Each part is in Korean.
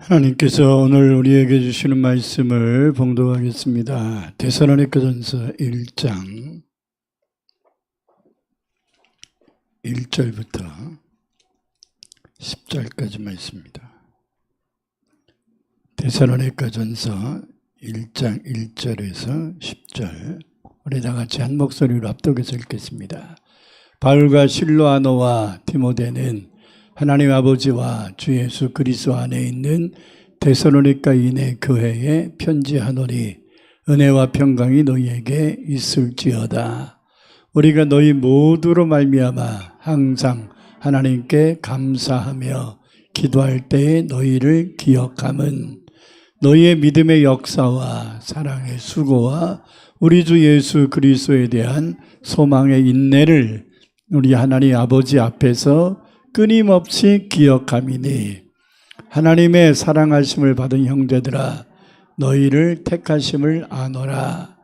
하나님께서 오늘 우리에게 주시는 말씀을 봉독하겠습니다. 데살로니가전서 1장 1절부터 10절까지 말씀입니다. 데살로니가전서 1장 1절에서 10절 우리 다 같이 한 목소리로 합독해서 읽겠습니다. 바울과 실로아노와 디모데는 하나님 아버지와 주 예수 그리스도 안에 있는 데살로니가인의 교회에 편지하노니 은혜와 평강이 너희에게 있을지어다. 우리가 너희 모두로 말미암아 항상 하나님께 감사하며 기도할 때에 너희를 기억함은 너희의 믿음의 역사와 사랑의 수고와 우리 주 예수 그리스도에 대한 소망의 인내를 우리 하나님 아버지 앞에서 끊임없이 기억함이니 하나님의 사랑하심을 받은 형제들아 너희를 택하심을 아노라.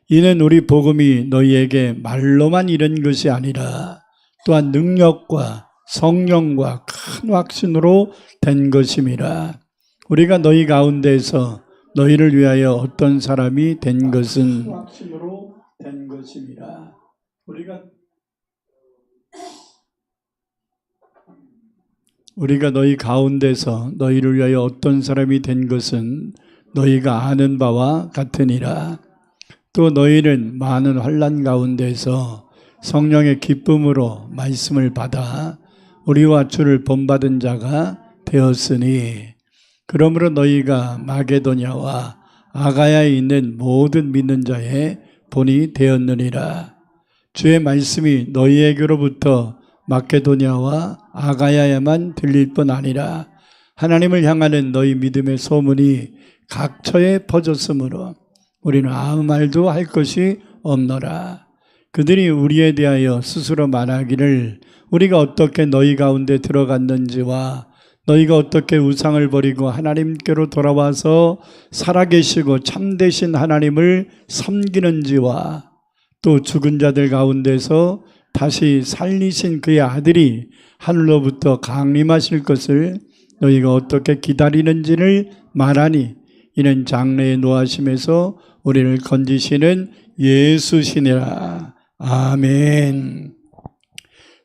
이는 우리 복음이 너희에게 말로만 이른 것이 아니라 또한 능력과 성령과 큰 확신으로 된 것임이라. 우리가 너희 가운데서 너희를 위하여 어떤 사람이 된 것은 확신으로 된 것임이라. 우리가 너희 가운데서 너희를 위하여 어떤 사람이 된 것은 너희가 아는 바와 같으니라. 또 너희는 많은 환난 가운데서 성령의 기쁨으로 말씀을 받아 우리와 주를 본받은 자가 되었으니 그러므로 너희가 마게도냐와 아가야에 있는 모든 믿는 자의 본이 되었느니라. 주의 말씀이 너희에게로부터 마케도냐와 아가야에만 들릴 뿐 아니라 하나님을 향하는 너희 믿음의 소문이 각처에 퍼졌으므로 우리는 아무 말도 할 것이 없노라. 그들이 우리에 대하여 스스로 말하기를 우리가 어떻게 너희 가운데 들어갔는지와 너희가 어떻게 우상을 버리고 하나님께로 돌아와서 살아계시고 참되신 하나님을 섬기는지와 또 죽은 자들 가운데서 다시 살리신 그의 아들이 하늘로부터 강림하실 것을 너희가 어떻게 기다리는지를 말하니 이는 장래의 노하심에서 우리를 건지시는 예수시니라. 아멘.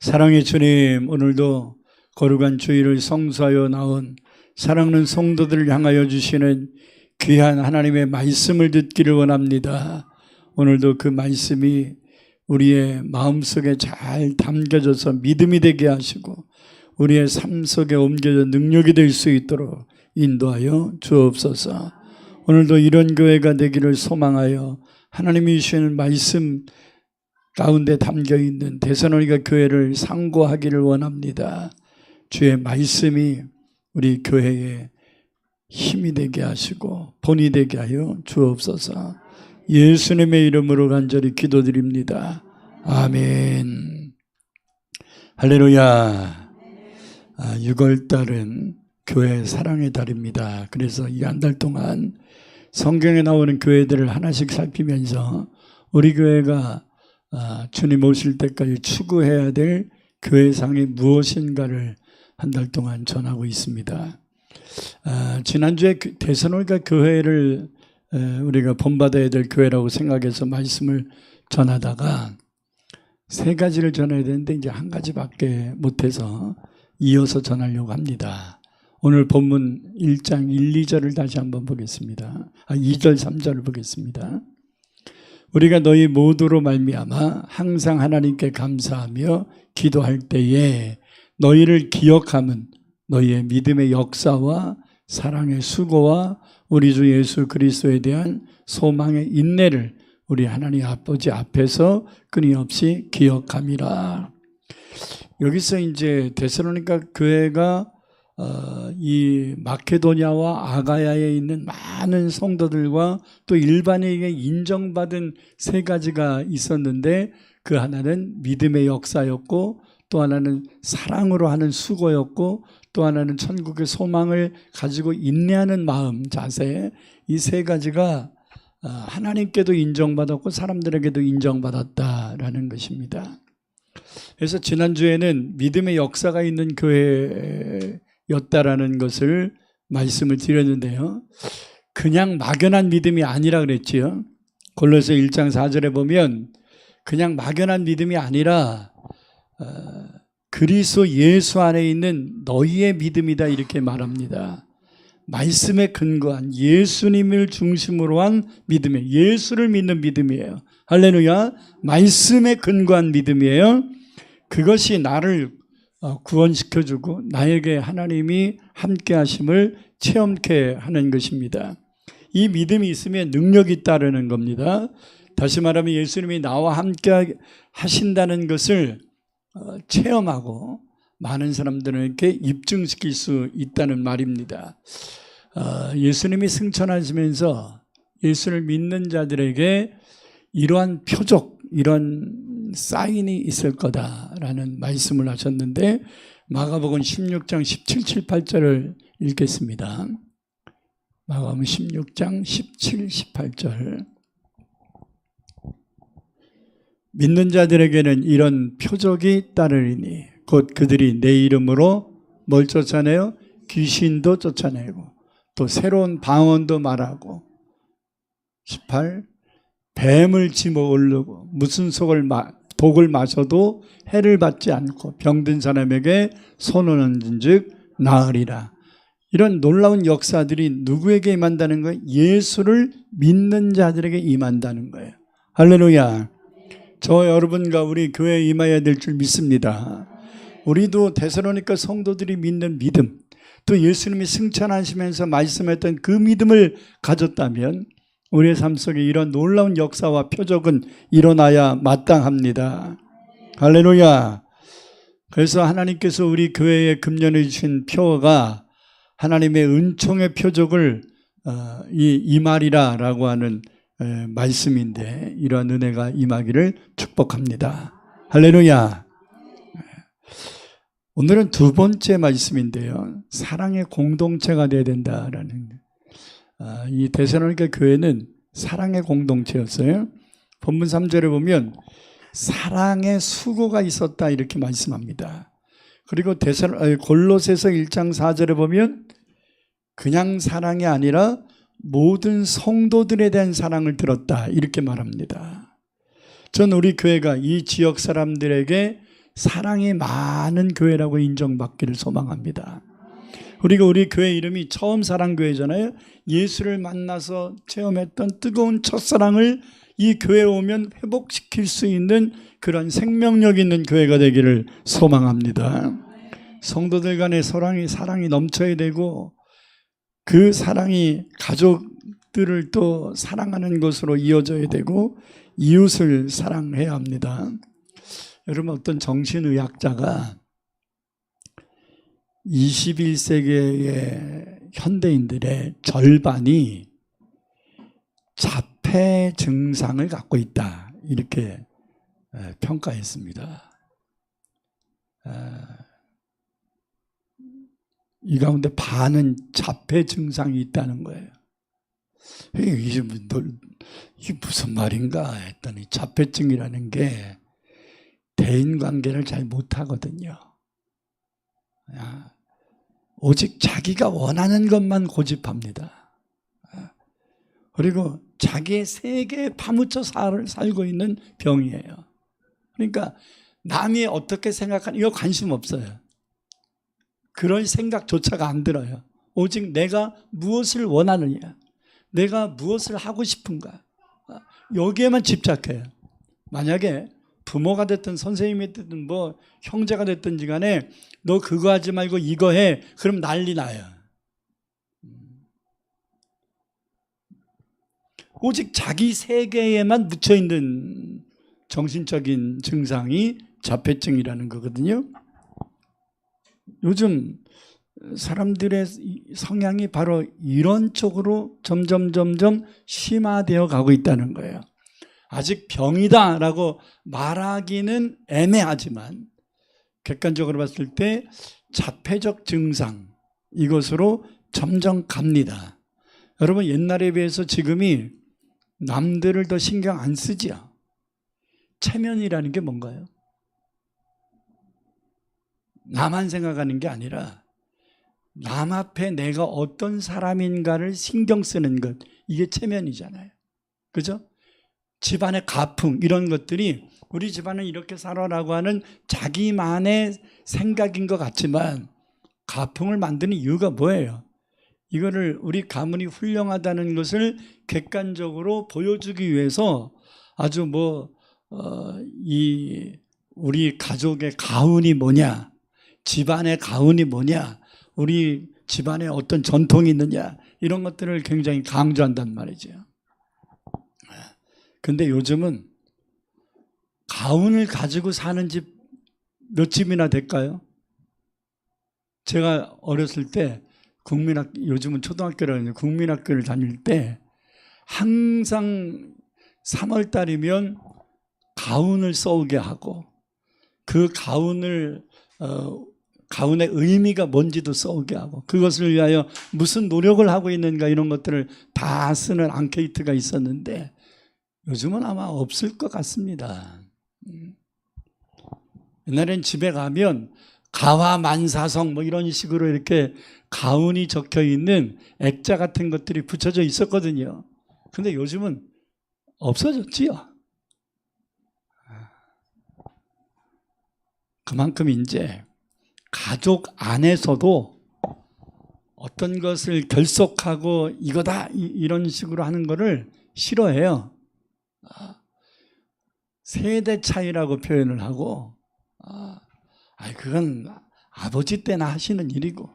사랑의 주님, 오늘도 거룩한 주일을 성수하여 나온 사랑하는 성도들을 향하여 주시는 귀한 하나님의 말씀을 듣기를 원합니다. 오늘도 그 말씀이 우리의 마음속에 잘 담겨져서 믿음이 되게 하시고 우리의 삶 속에 옮겨져 능력이 될 수 있도록 인도하여 주옵소서. 오늘도 이런 교회가 되기를 소망하여 하나님이 주시는 말씀 가운데 담겨있는 데살로니가 교회를 상고하기를 원합니다. 주의 말씀이 우리 교회에 힘이 되게 하시고 본이 되게 하여 주옵소서. 예수님의 이름으로 간절히 기도드립니다. 아멘. 할렐루야. 6월달은 교회 사랑의 달입니다. 그래서 이 한 달 동안 성경에 나오는 교회들을 하나씩 살피면서 우리 교회가 주님 오실 때까지 추구해야 될 교회상이 무엇인가를 한 달 동안 전하고 있습니다. 지난주에 데살로니가 교회를 우리가 본받아야 될 교회라고 생각해서 말씀을 전하다가 세 가지를 전해야 되는데 이제 한 가지밖에 못해서 이어서 전하려고 합니다. 오늘 본문 1장 1, 2절을 다시 한번 보겠습니다. 2절, 3절을 보겠습니다. 우리가 너희 모두로 말미암아 항상 하나님께 감사하며 기도할 때에 너희를 기억함은 너희의 믿음의 역사와 사랑의 수고와 우리 주 예수 그리스도에 대한 소망의 인내를 우리 하나님 아버지 앞에서 끊임없이 기억함이라. 여기서 이제 데살로니가 교회가 이 마케도냐와 아가야에 있는 많은 성도들과 또 일반에게 인정받은 세 가지가 있었는데 그 하나는 믿음의 역사였고 또 하나는 사랑으로 하는 수고였고 또 하나는 천국의 소망을 가지고 인내하는 마음, 자세, 이 세 가지가 하나님께도 인정받았고 사람들에게도 인정받았다라는 것입니다. 그래서 지난주에는 믿음의 역사가 있는 교회였다라는 것을 말씀을 드렸는데요. 그냥 막연한 믿음이 아니라 그랬지요. 골로새 1장 4절에 보면 그냥 막연한 믿음이 아니라 그리스도 예수 안에 있는 너희의 믿음이다 이렇게 말합니다. 말씀에 근거한 예수님을 중심으로 한 믿음이에요. 예수를 믿는 믿음이에요. 할렐루야. 말씀에 근거한 믿음이에요. 그것이 나를 구원시켜주고 나에게 하나님이 함께 하심을 체험케 하는 것입니다. 이 믿음이 있으면 능력이 따르는 겁니다. 다시 말하면 예수님이 나와 함께 하신다는 것을 체험하고 많은 사람들에게 입증시킬 수 있다는 말입니다. 예수님이 승천하시면서 예수를 믿는 자들에게 이러한 표적, 이런 사인이 있을 거다라는 말씀을 하셨는데 마가복음 16장 17, 18절을 읽겠습니다. 마가복음 16장 17, 18절. 믿는 자들에게는 이런 표적이 따르리니 곧 그들이 내 이름으로 뭘 쫓아내요? 귀신도 쫓아내고 또 새로운 방언도 말하고 18. 뱀을 집어 오르고 무슨 독을 마셔도 해를 받지 않고 병든 사람에게 손을 얹은 즉 나으리라. 이런 놀라운 역사들이 누구에게 임한다는 거예요? 예수를 믿는 자들에게 임한다는 거예요. 할렐루야. 저 여러분과 우리 교회에 임해야 될 줄 믿습니다. 우리도 데살로니가 성도들이 믿는 믿음, 또 예수님이 승천하시면서 말씀했던 그 믿음을 가졌다면 우리의 삶 속에 이런 놀라운 역사와 표적은 일어나야 마땅합니다. 할렐루야. 그래서 하나님께서 우리 교회에 금년해 주신 표가 하나님의 은총의 표적을 임하리라라고 하는 말씀인데 이러한 은혜가 임하기를 축복합니다. 할렐루야. 오늘은 두 번째 말씀인데요. 사랑의 공동체가 되어야 된다라는 이 데살로니가 교회는 사랑의 공동체였어요. 본문 3절에 보면 사랑의 수고가 있었다 이렇게 말씀합니다. 그리고 골로새서 1장 4절에 보면 그냥 사랑이 아니라 모든 성도들에 대한 사랑을 들었다 이렇게 말합니다. 전 우리 교회가 이 지역 사람들에게 사랑이 많은 교회라고 인정받기를 소망합니다. 우리가 우리 교회 이름이 처음 사랑교회잖아요. 예수를 만나서 체험했던 뜨거운 첫사랑을 이 교회에 오면 회복시킬 수 있는 그런 생명력 있는 교회가 되기를 소망합니다. 성도들 간의 사랑이 넘쳐야 되고 그 사랑이 가족들을 또 사랑하는 것으로 이어져야 되고 이웃을 사랑해야 합니다. 여러분 어떤 정신의학자가 21세기의 현대인들의 절반이 자폐 증상을 갖고 있다 이렇게 평가했습니다. 이 가운데 반은 자폐 증상이 있다는 거예요. 이게 무슨 말인가 했더니 자폐증이라는 게 대인관계를 잘 못하거든요. 오직 자기가 원하는 것만 고집합니다. 그리고 자기의 세계에 파묻혀 살고 있는 병이에요. 그러니까 남이 어떻게 생각하는 이거 관심 없어요. 그런 생각조차가 안 들어요. 오직 내가 무엇을 원하느냐, 내가 무엇을 하고 싶은가, 여기에만 집착해요. 만약에 부모가 됐든 선생님이 됐든 뭐 형제가 됐든지 간에 너 그거 하지 말고 이거 해, 그럼 난리 나요. 오직 자기 세계에만 묻혀있는 정신적인 증상이 자폐증이라는 거거든요. 요즘 사람들의 성향이 바로 이런 쪽으로 점점 심화되어 가고 있다는 거예요. 아직 병이다라고 말하기는 애매하지만 객관적으로 봤을 때 자폐적 증상 이것으로 점점 갑니다. 여러분 옛날에 비해서 지금이 남들을 더 신경 안 쓰지요. 체면이라는 게 뭔가요? 나만 생각하는 게 아니라 남 앞에 내가 어떤 사람인가를 신경 쓰는 것, 이게 체면이잖아요. 그죠? 집안의 가풍 이런 것들이 우리 집안은 이렇게 살아라고 하는 자기만의 생각인 것 같지만 가풍을 만드는 이유가 뭐예요? 이거를 우리 가문이 훌륭하다는 것을 객관적으로 보여주기 위해서 아주 우리 가족의 가훈이 뭐냐, 집안의 가훈이 뭐냐, 우리 집안에 어떤 전통이 있느냐, 이런 것들을 굉장히 강조한단 말이죠. 근데 요즘은 가훈을 가지고 사는 집 몇 집이나 될까요? 제가 어렸을 때 요즘은 초등학교라는데 국민학교를 다닐 때 항상 3월 달이면 가훈을 써오게 하고 그 가훈의 의미가 뭔지도 써오게 하고 그것을 위하여 무슨 노력을 하고 있는가 이런 것들을 다 쓰는 앙케이트가 있었는데 요즘은 아마 없을 것 같습니다. 옛날엔 집에 가면 가화만사성 이런 식으로 이렇게 가훈이 적혀 있는 액자 같은 것들이 붙여져 있었거든요. 근데 요즘은 없어졌지요. 그만큼 이제 가족 안에서도 어떤 것을 결속하고 이거다 이런 식으로 하는 거를 싫어해요. 세대 차이라고 표현을 하고 그건 아버지 때나 하시는 일이고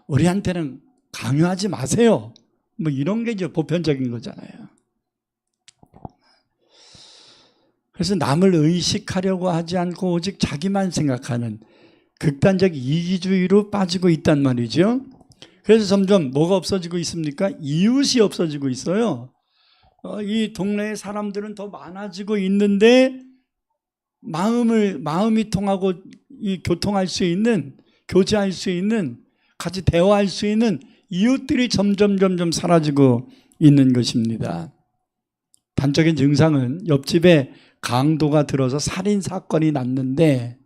우리한테는 강요하지 마세요. 이런 게 이제 보편적인 거잖아요. 그래서 남을 의식하려고 하지 않고 오직 자기만 생각하는 극단적 이기주의로 빠지고 있단 말이죠. 그래서 점점 뭐가 없어지고 있습니까? 이웃이 없어지고 있어요. 이 동네의 사람들은 더 많아지고 있는데 마음이 통하고 교통할 수 있는, 교제할 수 있는, 같이 대화할 수 있는 이웃들이 점점 사라지고 있는 것입니다. 단적인 증상은 옆집에 강도가 들어서 살인 사건이 났는데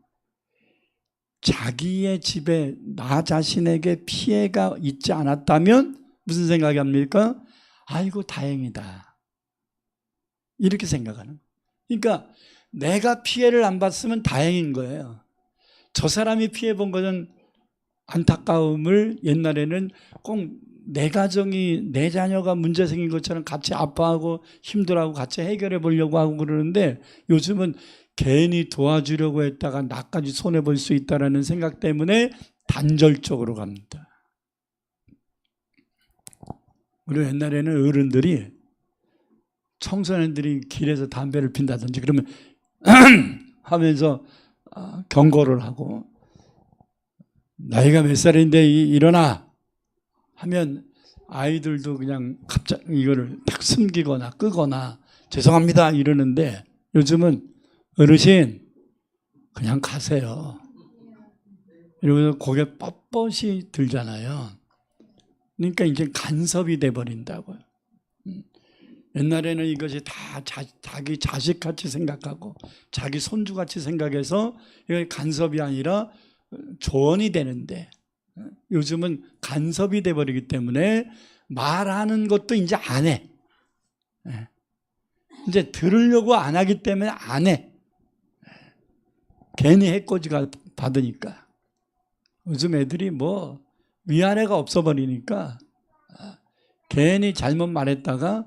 자기의 집에 나 자신에게 피해가 있지 않았다면 무슨 생각이 합니까? 아이고 다행이다. 이렇게 생각하는. 그러니까 내가 피해를 안 봤으면 다행인 거예요. 저 사람이 피해 본 것은 안타까움을 옛날에는 꼭 내 가정이 내 자녀가 문제 생긴 것처럼 같이 아파하고 힘들어하고 같이 해결해 보려고 하고 그러는데 요즘은 괜히 도와주려고 했다가 나까지 손해볼 수 있다는 생각 때문에 단절적으로 갑니다. 우리 옛날에는 어른들이 청소년들이 길에서 담배를 핀다든지 그러면 하면서 경고를 하고 나이가 몇 살인데 일어나 하면 아이들도 그냥 갑자기 이거를 탁 숨기거나 끄거나 죄송합니다 이러는데 요즘은 어르신 그냥 가세요. 이러면서 고개 뻣뻣이 들잖아요. 그러니까 이제 간섭이 돼버린다고요. 옛날에는 이것이 다 자기 자식같이 생각하고 자기 손주같이 생각해서 이게 간섭이 아니라 조언이 되는데 요즘은 간섭이 돼버리기 때문에 말하는 것도 이제 안 해. 이제 들으려고 안 하기 때문에 안 해. 괜히 해코지가 받으니까. 요즘 애들이 위안해가 없어버리니까 괜히 잘못 말했다가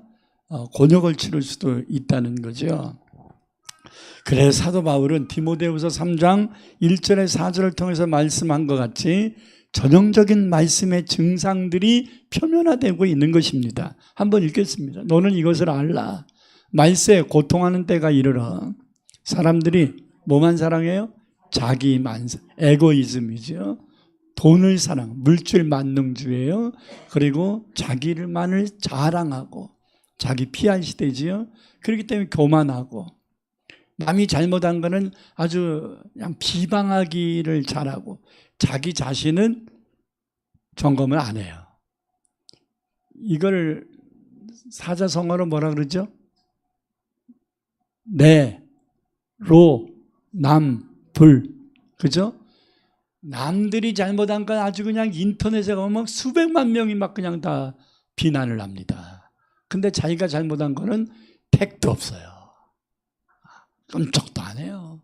곤욕을 치를 수도 있다는 거죠. 그래서 사도 바울은 디모데후서 3장 1절에 4절을 통해서 말씀한 것 같이 전형적인 말씀의 증상들이 표면화되고 있는 것입니다. 한번 읽겠습니다. 너는 이것을 알라. 말세에 고통하는 때가 이르러. 사람들이 뭐만 사랑해요? 자기만, 에고이즘이죠. 돈을 사랑, 물질 만능주의예요. 그리고 자기만을 자랑하고 자기 피할 시대지요. 그렇기 때문에 교만하고 남이 잘못한 거는 아주 그냥 비방하기를 잘하고 자기 자신은 점검을 안 해요. 이걸 사자성어로 뭐라 그러죠? 내, 로, 남, 불. 그죠? 남들이 잘못한 건 아주 그냥 인터넷에 가면 수백만 명이 막 그냥 다 비난을 합니다. 근데 자기가 잘못한 거는 택도 없어요. 끔찍도 안 해요.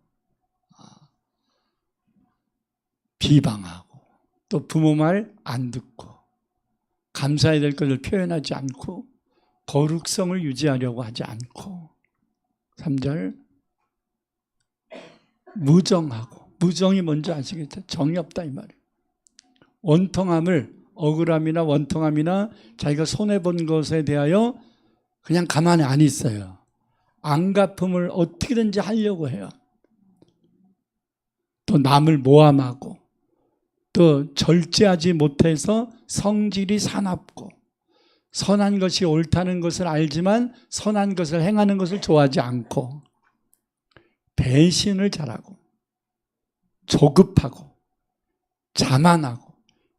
비방하고 또 부모 말 안 듣고 감사해야 될 것을 표현하지 않고 거룩성을 유지하려고 하지 않고 3절 무정하고 무정이 뭔지 아시겠죠? 정이 없다 이 말이에요. 원통함을 억울함이나 원통함이나 자기가 손해본 것에 대하여 그냥 가만히 안 있어요. 안갚음을 어떻게든지 하려고 해요. 또 남을 모함하고 또 절제하지 못해서 성질이 사납고 선한 것이 옳다는 것을 알지만 선한 것을 행하는 것을 좋아하지 않고 배신을 잘하고 조급하고 자만하고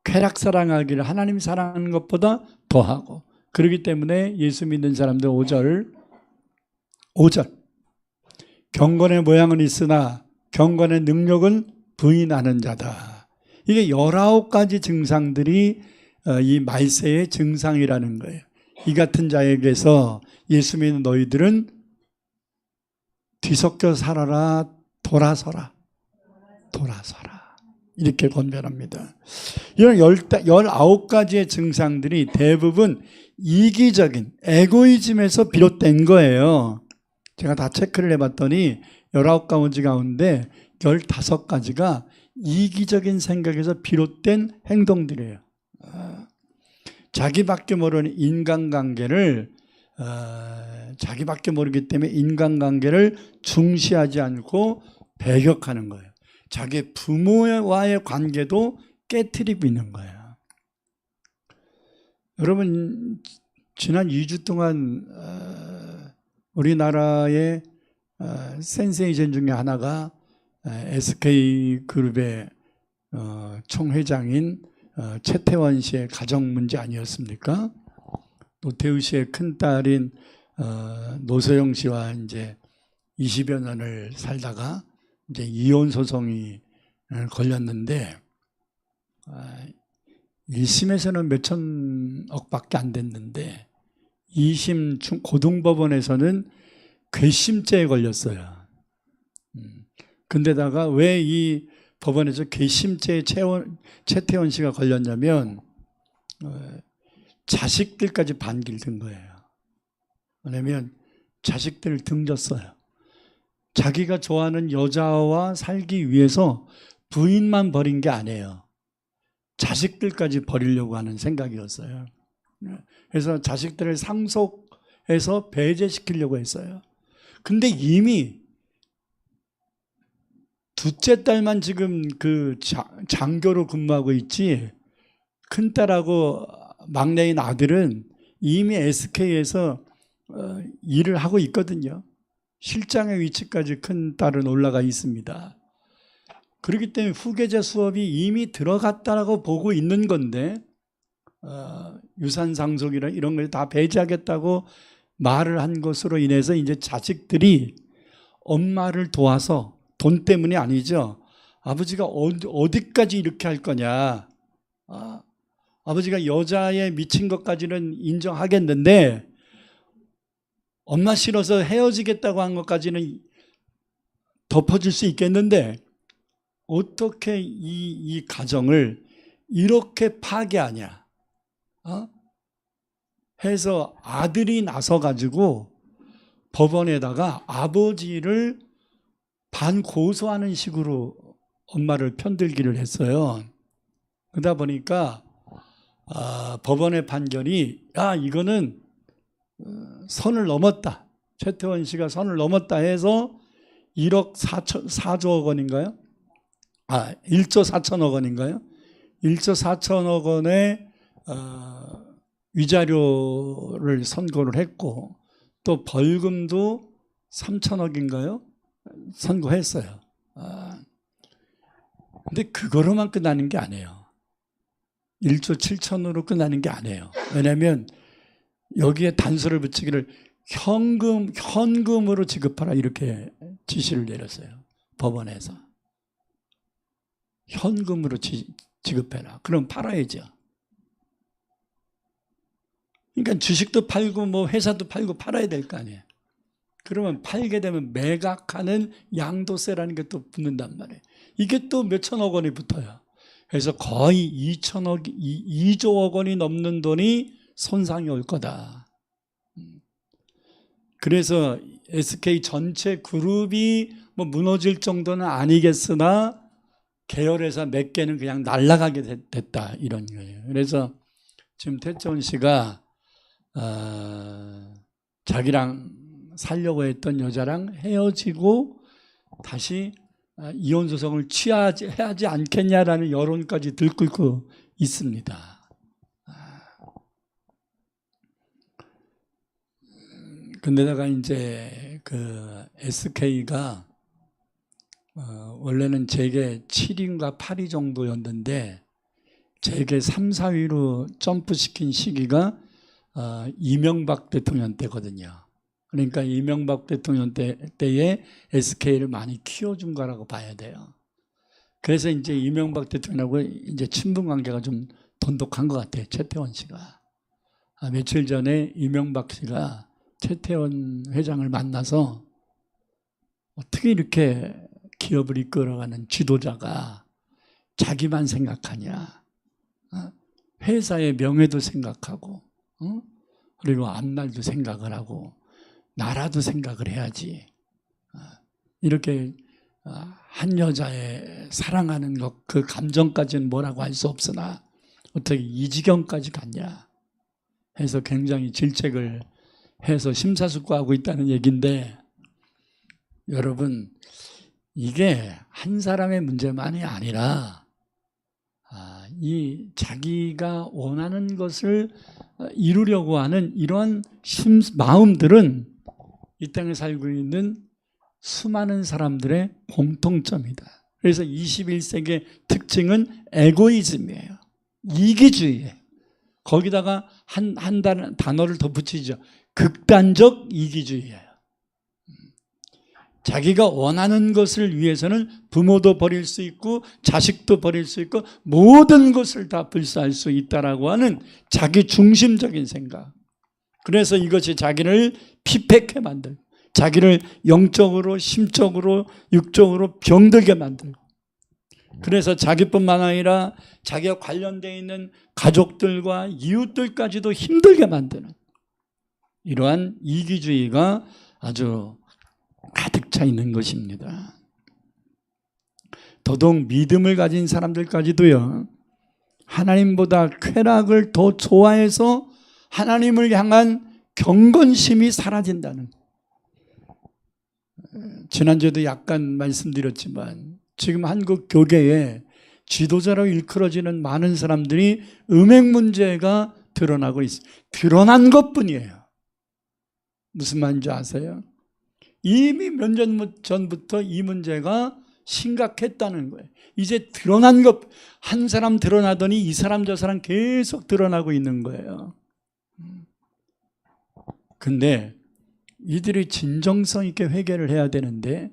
쾌락사랑하기를 하나님 사랑하는 것보다 더하고 그렇기 때문에 예수 믿는 사람들 5절 경건의 모양은 있으나 경건의 능력은 부인하는 자다. 이게 19가지 증상들이 이 말세의 증상이라는 거예요. 이 같은 자에게서 예수 믿는 너희들은 뒤섞여 살아라, 돌아서라 이렇게 권면합니다. 이런 19가지의 증상들이 대부분 이기적인 에고이즘에서 비롯된 거예요. 제가 다 체크를 해봤더니 19가지 가운데 15가지가 이기적인 생각에서 비롯된 행동들이에요. 자기밖에 모르는 인간관계를 자기밖에 모르기 때문에 인간관계를 중시하지 않고 배격하는 거예요. 자기 부모와의 관계도 깨트리고 있는 거예요. 여러분 지난 2주 동안 우리나라의 센세이션 중에 하나가 SK그룹의 총회장인 최태원 씨의 가정 문제 아니었습니까? 노태우 씨의 큰딸인 노소영 씨와 이제 20여 년을 살다가 이제 이혼 소송이 걸렸는데 1심에서는 몇천억밖에 안 됐는데 2심 고등법원에서는 괘씸죄에 걸렸어요. 근데다가 왜 이 법원에서 괘씸죄에 최태원 씨가 걸렸냐면 자식들까지 반기를 든 거예요. 왜냐하면 자식들을 등졌어요. 자기가 좋아하는 여자와 살기 위해서 부인만 버린 게 아니에요. 자식들까지 버리려고 하는 생각이었어요. 그래서 자식들을 상속해서 배제시키려고 했어요. 근데 이미 둘째 딸만 지금 그 장교로 근무하고 있지 큰딸하고 막내인 아들은 이미 SK에서 일을 하고 있거든요. 실장의 위치까지 큰딸은 올라가 있습니다. 그렇기 때문에 후계자 수업이 이미 들어갔다라고 보고 있는 건데 유산 상속이나 이런 걸 다 배제하겠다고 말을 한 것으로 인해서 이제 자식들이 엄마를 도와서 돈 때문이 아니죠. 아버지가 어디까지 이렇게 할 거냐. 아버지가 여자에 미친 것까지는 인정하겠는데 엄마 싫어서 헤어지겠다고 한 것까지는 덮어줄 수 있겠는데 어떻게 이 가정을 이렇게 파괴하냐. 해서 아들이 나서가지고 법원에다가 아버지를 반고소하는 식으로 엄마를 편들기를 했어요. 그러다 보니까 법원의 판결이 이거는 선을 넘었다. 최태원 씨가 선을 넘었다 해서 1억 4조 원인가요? 1조 4천억 원인가요? 1조 4천억 원의 위자료를 선고를 했고 또 벌금도 3천억인가요? 선고했어요. 근데 그거로만 끝나는 게 아니에요. 1조 7천으로 끝나는 게 아니에요. 왜냐하면 여기에 단서를 붙이기를 현금으로 지급하라 이렇게 지시를 내렸어요. 법원에서. 현금으로 지급해라. 그럼 팔아야죠. 그러니까 주식도 팔고 뭐 회사도 팔고 팔아야 될 거 아니에요. 그러면 팔게 되면 매각하는 양도세라는 게 또 붙는단 말이에요. 이게 또 몇천억 원이 붙어요. 그래서 거의 2조억 원이 넘는 돈이 손상이 올 거다. 그래서 SK 전체 그룹이 뭐 무너질 정도는 아니겠으나 계열회사 몇 개는 그냥 날아가게 됐다, 이런 거예요. 그래서 지금 태천 씨가 자기랑 살려고 했던 여자랑 헤어지고 다시 이혼 소송을 취하지 않겠냐라는 여론까지 들끓고 있습니다. 근데다가 이제 그 SK가 원래는 재계 7위인가 8위 정도였는데 재계 3, 4위로 점프시킨 시기가 이명박 대통령 때거든요. 그러니까 이명박 대통령 때에 SK를 많이 키워준 거라고 봐야 돼요. 그래서 이제 이명박 대통령하고 이제 친분 관계가 좀 돈독한 것 같아요. 최태원 씨가. 며칠 전에 이명박 씨가 최태원 회장을 만나서 어떻게 이렇게 기업을 이끌어가는 지도자가 자기만 생각하냐. 회사의 명예도 생각하고 그리고 앞날도 생각을 하고 나라도 생각을 해야지. 이렇게 한 여자의 사랑하는 것, 그 감정까지는 뭐라고 할 수 없으나 어떻게 이 지경까지 갔냐 해서 굉장히 질책을 해서 심사숙고하고 있다는 얘기인데, 여러분 이게 한 사람의 문제만이 아니라 이 자기가 원하는 것을 이루려고 하는 이런 마음들은 이 땅에 살고 있는 수많은 사람들의 공통점이다. 그래서 21세기의 특징은 에고이즘이에요. 이기주의예요. 거기다가 한 단어를 더 붙이죠. 극단적 이기주의예요. 자기가 원하는 것을 위해서는 부모도 버릴 수 있고 자식도 버릴 수 있고 모든 것을 다 불사할 수 있다라고 하는 자기 중심적인 생각. 그래서 이것이 자기를 피폐하게 만들고 자기를 영적으로 심적으로 육적으로 병들게 만들고, 그래서 자기뿐만 아니라 자기와 관련되어 있는 가족들과 이웃들까지도 힘들게 만드는 이러한 이기주의가 아주 가득 차 있는 것입니다. 더더욱 믿음을 가진 사람들까지도요, 하나님보다 쾌락을 더 좋아해서 하나님을 향한 경건심이 사라진다는. 지난주에도 약간 말씀드렸지만 지금 한국 교계에 지도자로 일컬어지는 많은 사람들이 음행 문제가 드러나고 있어요. 드러난 것뿐이에요. 무슨 말인지 아세요? 이미 몇 년 전부터 이 문제가 심각했다는 거예요. 이제 드러난 것, 한 사람 드러나더니 이 사람 저 사람 계속 드러나고 있는 거예요. 근데 이들이 진정성 있게 회개를 해야 되는데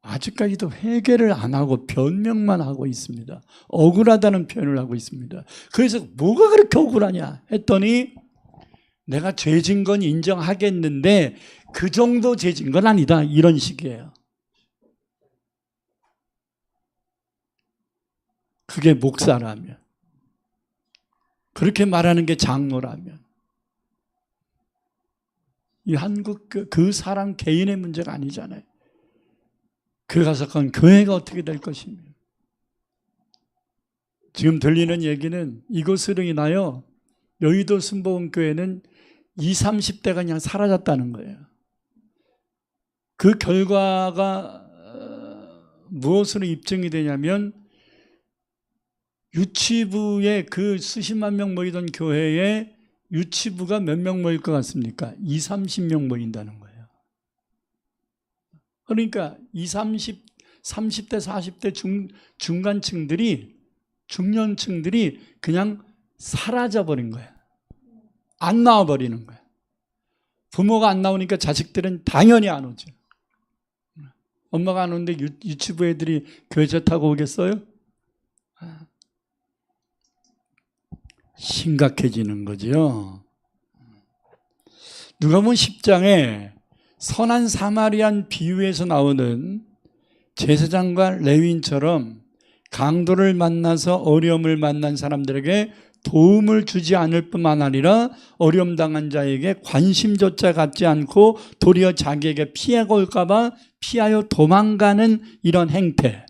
아직까지도 회개를 안 하고 변명만 하고 있습니다. 억울하다는 표현을 하고 있습니다. 그래서 뭐가 그렇게 억울하냐 했더니 내가 죄진 건 인정하겠는데 그 정도 죄진 건 아니다, 이런 식이에요. 그게 목사라면, 그렇게 말하는 게 장로라면, 이 한국 그 사람 개인의 문제가 아니잖아요. 그 가석한 교회가 어떻게 될 것입니까? 지금 들리는 얘기는 이것으로 인하여 여의도 순복음교회는 20, 30대가 그냥 사라졌다는 거예요. 그 결과가 무엇으로 입증이 되냐면 유치부에 그 수십만 명 모이던 교회에 유치부가 몇 명 모일 것 같습니까? 20, 30명 모인다는 거예요. 그러니까 20, 30대, 40대 중간층들이, 중년층들이 그냥 사라져버린 거예요. 안 나와버리는 거예요. 부모가 안 나오니까 자식들은 당연히 안 오죠. 엄마가 안 오는데 유치부 애들이 교회차 타고 오겠어요? 심각해지는 거죠. 누가복음 10장에 선한 사마리안 비유에서 나오는 제사장과 레위인처럼 강도를 만나서 어려움을 만난 사람들에게 도움을 주지 않을 뿐만 아니라 어려움 당한 자에게 관심조차 갖지 않고 도리어 자기에게 피해가 올까 봐 피하여 도망가는 이런 행태,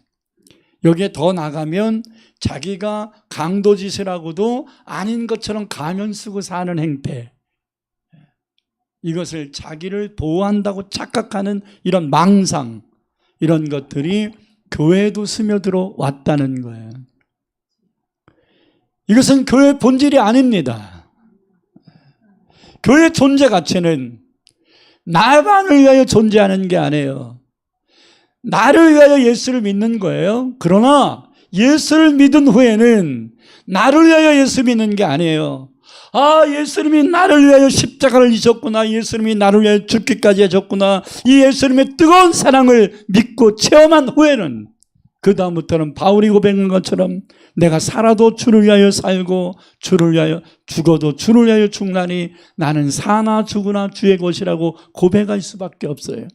여기에 더 나가면 자기가 강도짓이라고도 아닌 것처럼 가면 쓰고 사는 행태, 이것을 자기를 보호한다고 착각하는 이런 망상, 이런 것들이 교회에도 스며들어 왔다는 거예요. 이것은 교회의 본질이 아닙니다. 교회의 존재 가치는 나만을 위하여 존재하는 게 아니에요. 나를 위하여 예수를 믿는 거예요. 그러나 예수를 믿은 후에는 나를 위하여 예수 믿는 게 아니에요. 예수님이 나를 위하여 십자가를 지셨구나. 예수님이 나를 위하여 죽기까지 하셨구나. 이 예수님의 뜨거운 사랑을 믿고 체험한 후에는 그 다음부터는 바울이 고백한 것처럼 내가 살아도 주를 위하여 살고 주를 위하여 죽어도 주를 위하여 죽나니 나는 사나 죽으나 주의 것이라고 고백할 수밖에 없어요.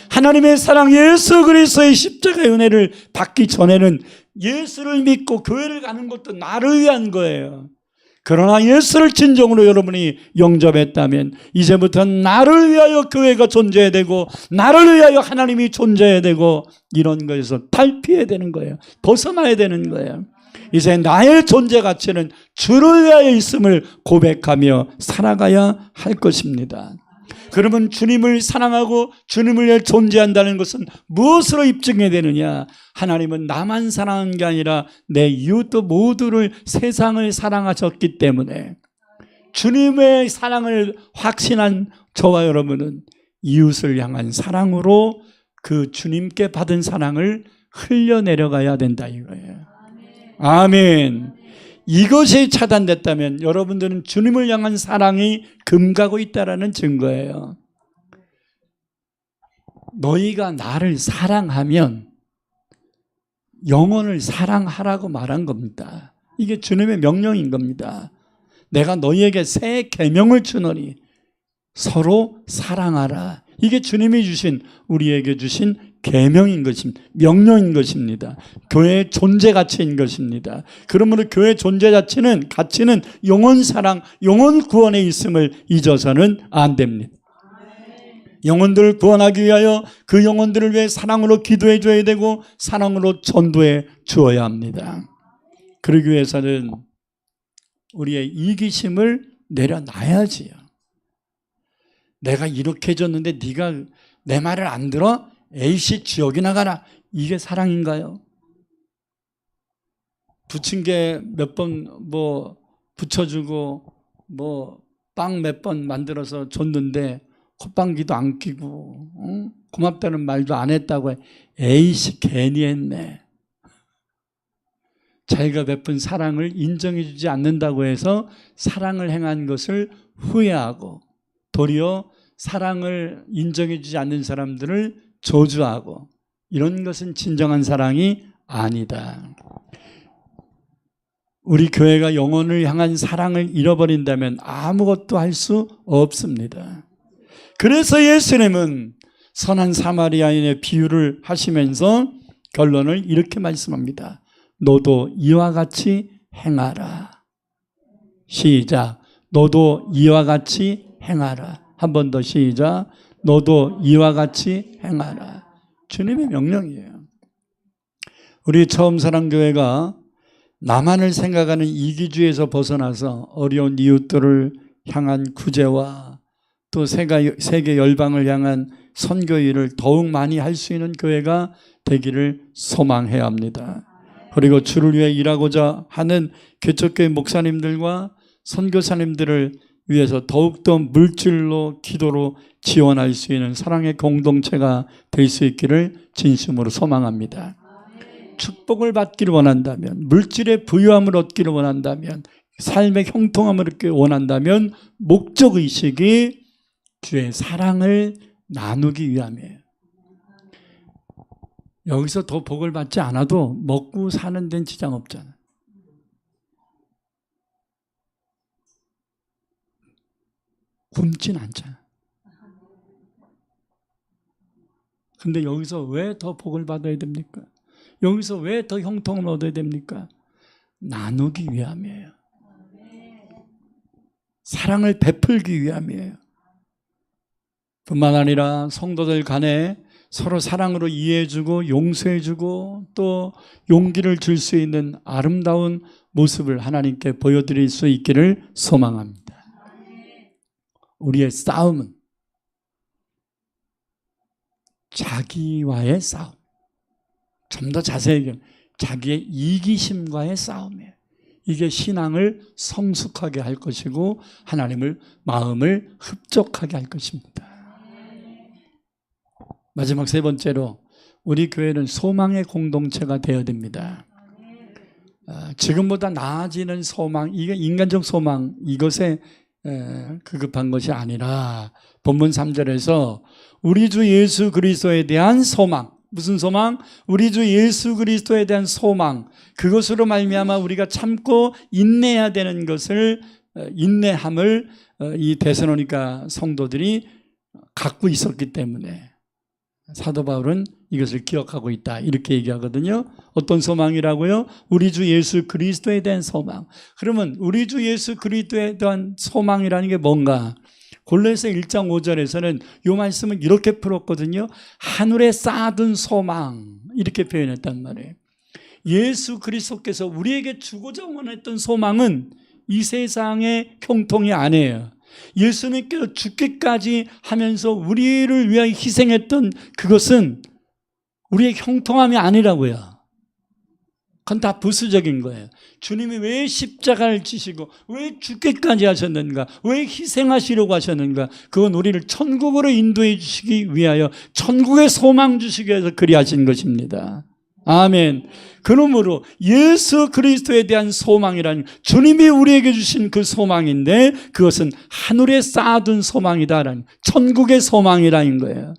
하나님의 사랑 예수 그리스도의 십자가의 은혜를 받기 전에는 예수를 믿고 교회를 가는 것도 나를 위한 거예요. 그러나 예수를 진정으로 여러분이 영접했다면 이제부터는 나를 위하여 교회가 존재해야 되고 나를 위하여 하나님이 존재해야 되고 이런 것에서 탈피해야 되는 거예요. 벗어나야 되는 거예요. 이제 나의 존재 가치는 주를 위하여 있음을 고백하며 살아가야 할 것입니다. 그러면 주님을 사랑하고 주님을 위해 존재한다는 것은 무엇으로 입증해야 되느냐? 하나님은 나만 사랑한 게 아니라 내 이웃도 모두를 세상을 사랑하셨기 때문에 주님의 사랑을 확신한 저와 여러분은 이웃을 향한 사랑으로 그 주님께 받은 사랑을 흘려내려가야 된다 이거예요. 아멘. 이것이 차단됐다면 여러분들은 주님을 향한 사랑이 금가고 있다는 증거예요. 너희가 나를 사랑하면 영혼을 사랑하라고 말한 겁니다. 이게 주님의 명령인 겁니다. 내가 너희에게 새 계명을 주노니 서로 사랑하라. 이게 주님이 주신 우리에게 주신 계명인 것입니다. 명령인 것입니다. 교회의 존재 가치인 것입니다. 그러므로 교회의 존재 가치는 영혼 사랑, 영혼 구원에 있음을 잊어서는 안 됩니다. 영혼들을 구원하기 위하여 그 영혼들을 위해 사랑으로 기도해 줘야 되고 사랑으로 전도해 주어야 합니다. 그러기 위해서는 우리의 이기심을 내려놔야지요. 내가 이렇게 해줬는데 네가 내 말을 안 들어? 에이씨 지옥이나 가라. 이게 사랑인가요? 부침개 몇 번 붙여주고 빵 몇 번 만들어서 줬는데 콧방귀도 안 끼고 고맙다는 말도 안 했다고 해. 에이씨 괜히 했네. 자기가 베푼 사랑을 인정해 주지 않는다고 해서 사랑을 행한 것을 후회하고 도리어 사랑을 인정해 주지 않는 사람들을 저주하고 이런 것은 진정한 사랑이 아니다. 우리 교회가 영혼을 향한 사랑을 잃어버린다면 아무것도 할 수 없습니다. 그래서 예수님은 선한 사마리아인의 비유를 하시면서 결론을 이렇게 말씀합니다. 너도 이와 같이 행하라. 시작. 너도 이와 같이 행하라. 한 번 더 시작. 너도 이와 같이 행하라. 주님의 명령이에요. 우리 처음 사랑교회가 나만을 생각하는 이기주의에서 벗어나서 어려운 이웃들을 향한 구제와 또 세계 열방을 향한 선교 일을 더욱 많이 할 수 있는 교회가 되기를 소망해야 합니다. 그리고 주를 위해 일하고자 하는 개척교회 목사님들과 선교사님들을 위해서 더욱더 물질로 기도로 지원할 수 있는 사랑의 공동체가 될 수 있기를 진심으로 소망합니다. 축복을 받기를 원한다면, 물질의 부유함을 얻기를 원한다면, 삶의 형통함을 얻기를 원한다면 목적의식이 주의 사랑을 나누기 위함이에요. 여기서 더 복을 받지 않아도 먹고 사는 데는 지장 없잖아. 굶진 않잖아. 근데 여기서 왜 더 복을 받아야 됩니까? 여기서 왜 더 형통을 얻어야 됩니까? 나누기 위함이에요. 사랑을 베풀기 위함이에요. 뿐만 아니라 성도들 간에 서로 사랑으로 이해해주고 용서해주고 또 용기를 줄 수 있는 아름다운 모습을 하나님께 보여드릴 수 있기를 소망합니다. 우리의 싸움은 자기와의 싸움. 좀 더 자세히 얘기하면 자기의 이기심과의 싸움이에요. 이게 신앙을 성숙하게 할 것이고 하나님을 마음을 흡족하게 할 것입니다. 마지막 세 번째로 우리 교회는 소망의 공동체가 되어야 됩니다. 지금보다 나아지는 소망, 이게 인간적 소망, 이것에 급급한 것이 아니라 본문 3절에서 우리 주 예수 그리스도에 대한 소망, 무슨 소망? 우리 주 예수 그리스도에 대한 소망, 그것으로 말미암아 우리가 참고 인내해야 되는 것을, 인내함을 이 데살로니가 성도들이 갖고 있었기 때문에 사도 바울은 이것을 기억하고 있다 이렇게 얘기하거든요. 어떤 소망이라고요? 우리 주 예수 그리스도에 대한 소망. 그러면 우리 주 예수 그리스도에 대한 소망이라는 게 뭔가? 골로새 1장 5절에서는 이 말씀을 이렇게 풀었거든요. 하늘에 쌓아둔 소망 이렇게 표현했단 말이에요. 예수 그리스도께서 우리에게 주고자 원했던 소망은 이 세상의 형통이 아니에요. 예수님께서 죽기까지 하면서 우리를 위하여 희생했던 그것은 우리의 형통함이 아니라고요. 그건 다 부수적인 거예요. 주님이 왜 십자가를 지시고 왜 죽기까지 하셨는가, 왜 희생하시려고 하셨는가, 그건 우리를 천국으로 인도해 주시기 위하여 천국의 소망 주시기 위해서 그리하신 것입니다. 아멘. 그러므로 예수 그리스도에 대한 소망이란 주님이 우리에게 주신 그 소망인데 그것은 하늘에 쌓아둔 소망이다라는, 천국의 소망이라는 거예요.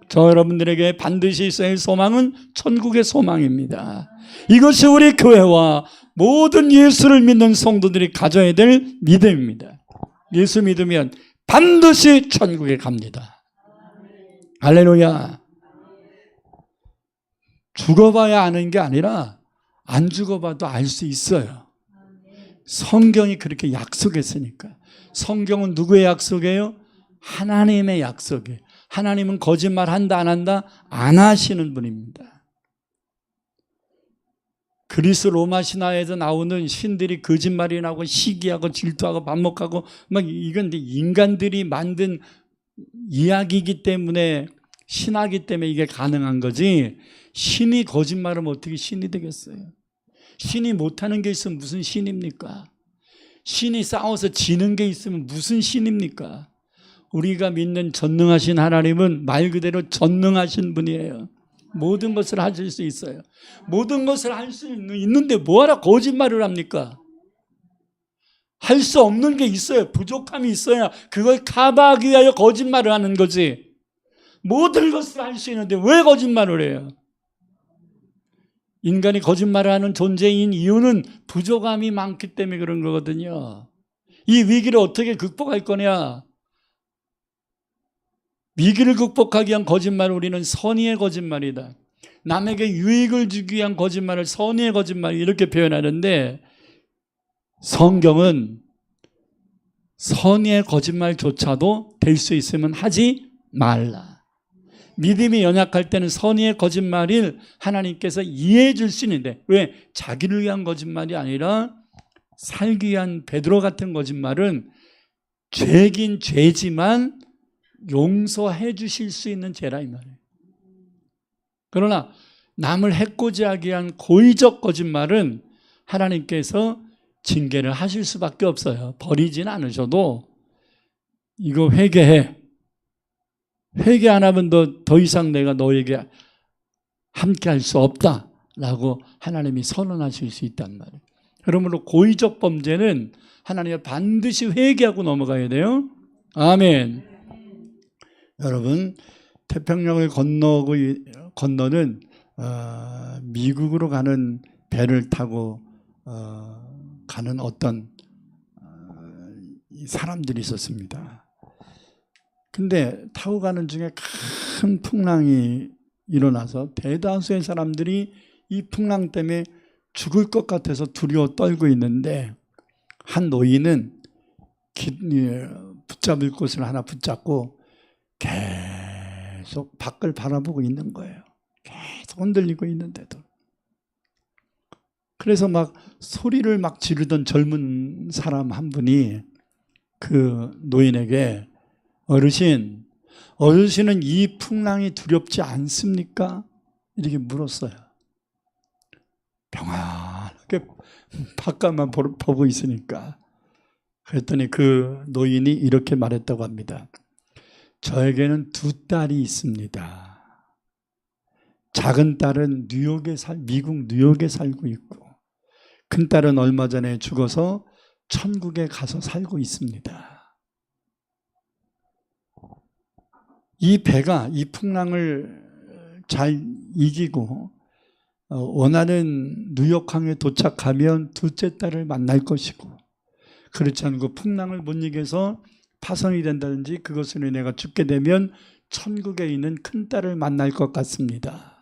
저 여러분들에게 반드시 있어야 할 소망은 천국의 소망입니다. 이것이 우리 교회와 모든 예수를 믿는 성도들이 가져야 될 믿음입니다. 예수 믿으면 반드시 천국에 갑니다. 할렐루야. 죽어봐야 아는 게 아니라 안 죽어봐도 알 수 있어요. 성경이 그렇게 약속했으니까. 성경은 누구의 약속이에요? 하나님의 약속이에요. 하나님은 거짓말한다 안 한다? 안 하시는 분입니다. 그리스 로마 신화에서 나오는 신들이 거짓말이 나고 시기하고 질투하고 반목하고 막 이건 인간들이 만든 이야기이기 때문에, 신화이기 때문에 이게 가능한 거지, 신이 거짓말하면 어떻게 신이 되겠어요? 신이 못하는 게 있으면 무슨 신입니까? 신이 싸워서 지는 게 있으면 무슨 신입니까? 우리가 믿는 전능하신 하나님은 말 그대로 전능하신 분이에요. 모든 것을 하실 수 있어요. 모든 것을 할 수 있는데 뭐하러 거짓말을 합니까? 할 수 없는 게 있어요. 부족함이 있어야 그걸 커버하기 위하여 거짓말을 하는 거지. 모든 것을 할 수 있는데 왜 거짓말을 해요? 인간이 거짓말을 하는 존재인 이유는 부족함이 많기 때문에 그런 거거든요. 이 위기를 어떻게 극복할 거냐? 위기를 극복하기 위한 거짓말을 우리는 선의의 거짓말이다, 남에게 유익을 주기 위한 거짓말을 선의의 거짓말, 이렇게 표현하는데 성경은 선의의 거짓말조차도 될 수 있으면 하지 말라. 믿음이 연약할 때는 선의의 거짓말을 하나님께서 이해해 줄 수 있는데, 왜? 자기를 위한 거짓말이 아니라 살기 위한 베드로 같은 거짓말은 죄긴 죄지만 용서해 주실 수 있는 죄라 이 말이에요. 그러나 남을 해코지하기 위한 고의적 거짓말은 하나님께서 징계를 하실 수밖에 없어요. 버리진 않으셔도 이거 회개해. 회개 안 하면 더 이상 내가 너에게 함께 할 수 없다라고 하나님이 선언하실 수 있단 말이에요. 그러므로 고의적 범죄는 하나님이 반드시 회개하고 넘어가야 돼요. 아멘. 여러분, 태평양을 건너는 미국으로 가는 배를 타고 가는 어떤 사람들이 있었습니다. 근데 타고 가는 중에 큰 풍랑이 일어나서 대다수의 사람들이 이 풍랑 때문에 죽을 것 같아서 두려워 떨고 있는데, 한 노인은 붙잡을 곳을 하나 붙잡고 계속 밖을 바라보고 있는 거예요. 계속 흔들리고 있는데도. 그래서 막 소리를 막 지르던 젊은 사람 한 분이 그 노인에게 어르신은 이 풍랑이 두렵지 않습니까? 이렇게 물었어요. 평안하게 바깥만 보고 있으니까. 그랬더니 그 노인이 이렇게 말했다고 합니다. 저에게는 2딸이 있습니다. 작은 딸은 미국 뉴욕에 살고 있고, 큰 딸은 얼마 전에 죽어서 천국에 가서 살고 있습니다. 이 배가 이 풍랑을 잘 이기고 원하는 뉴욕항에 도착하면 둘째 딸을 만날 것이고, 그렇지 않고 풍랑을 못 이겨서 파손이 된다든지 그것으로 내가 죽게 되면 천국에 있는 큰 딸을 만날 것 같습니다.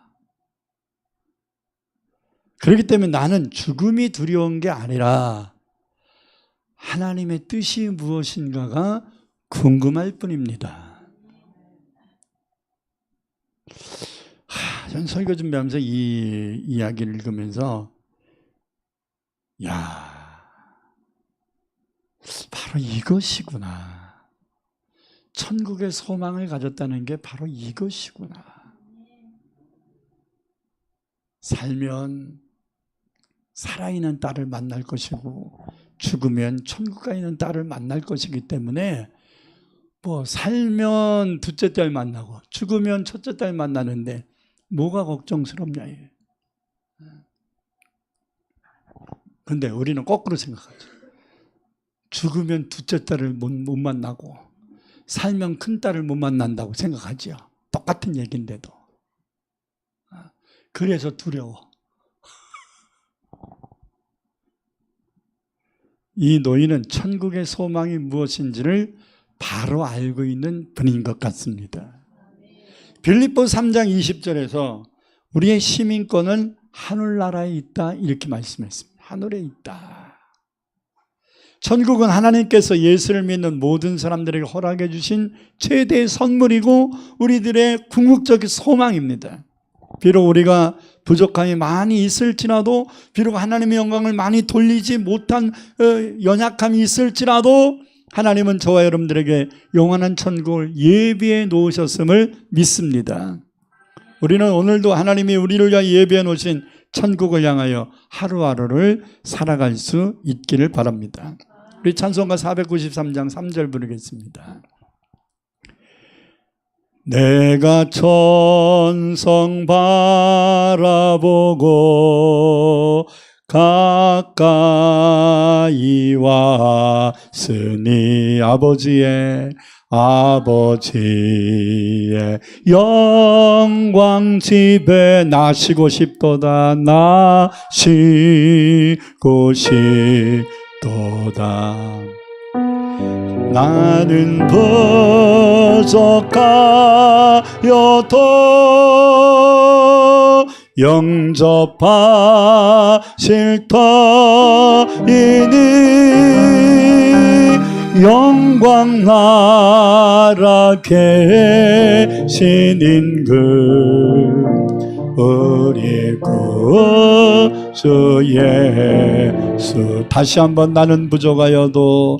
그렇기 때문에 나는 죽음이 두려운 게 아니라 하나님의 뜻이 무엇인가가 궁금할 뿐입니다. 전 설교 준비하면서 이 이야기를 읽으면서 바로 이것이구나. 천국의 소망을 가졌다는 게 바로 이것이구나. 살면 살아있는 딸을 만날 것이고, 죽으면 천국 가 있는 딸을 만날 것이기 때문에 살면 둘째 딸 만나고 죽으면 첫째 딸 만나는데 뭐가 걱정스럽냐. 그런데 우리는 거꾸로 생각하죠. 죽으면 둘째 딸을 못 만나고 살면 큰 딸을 못 만난다고 생각하죠. 똑같은 얘기인데도. 그래서 두려워. 이 노인은 천국의 소망이 무엇인지를 바로 알고 있는 분인 것 같습니다. 빌립보 3장 20절에서 우리의 시민권은 하늘나라에 있다 이렇게 말씀했습니다. 하늘에 있다. 천국은 하나님께서 예수를 믿는 모든 사람들에게 허락해 주신 최대의 선물이고 우리들의 궁극적인 소망입니다. 비록 우리가 부족함이 많이 있을지라도, 비록 하나님의 영광을 많이 돌리지 못한 연약함이 있을지라도 하나님은 저와 여러분들에게 영원한 천국을 예비해 놓으셨음을 믿습니다. 우리는 오늘도 하나님이 우리를 위하여 예비해 놓으신 천국을 향하여 하루하루를 살아갈 수 있기를 바랍니다. 우리 찬송가 493장 3절 부르겠습니다. 내가 천성 바라보고 가까이 왔으니 아버지의 영광 집에 나시고 싶도다. 나시고 싶도다. 나는 부족하여도 영접하실 터이니 영광 나라 계신 임금 우리 구주 예수. 다시 한번 나는 부족하여도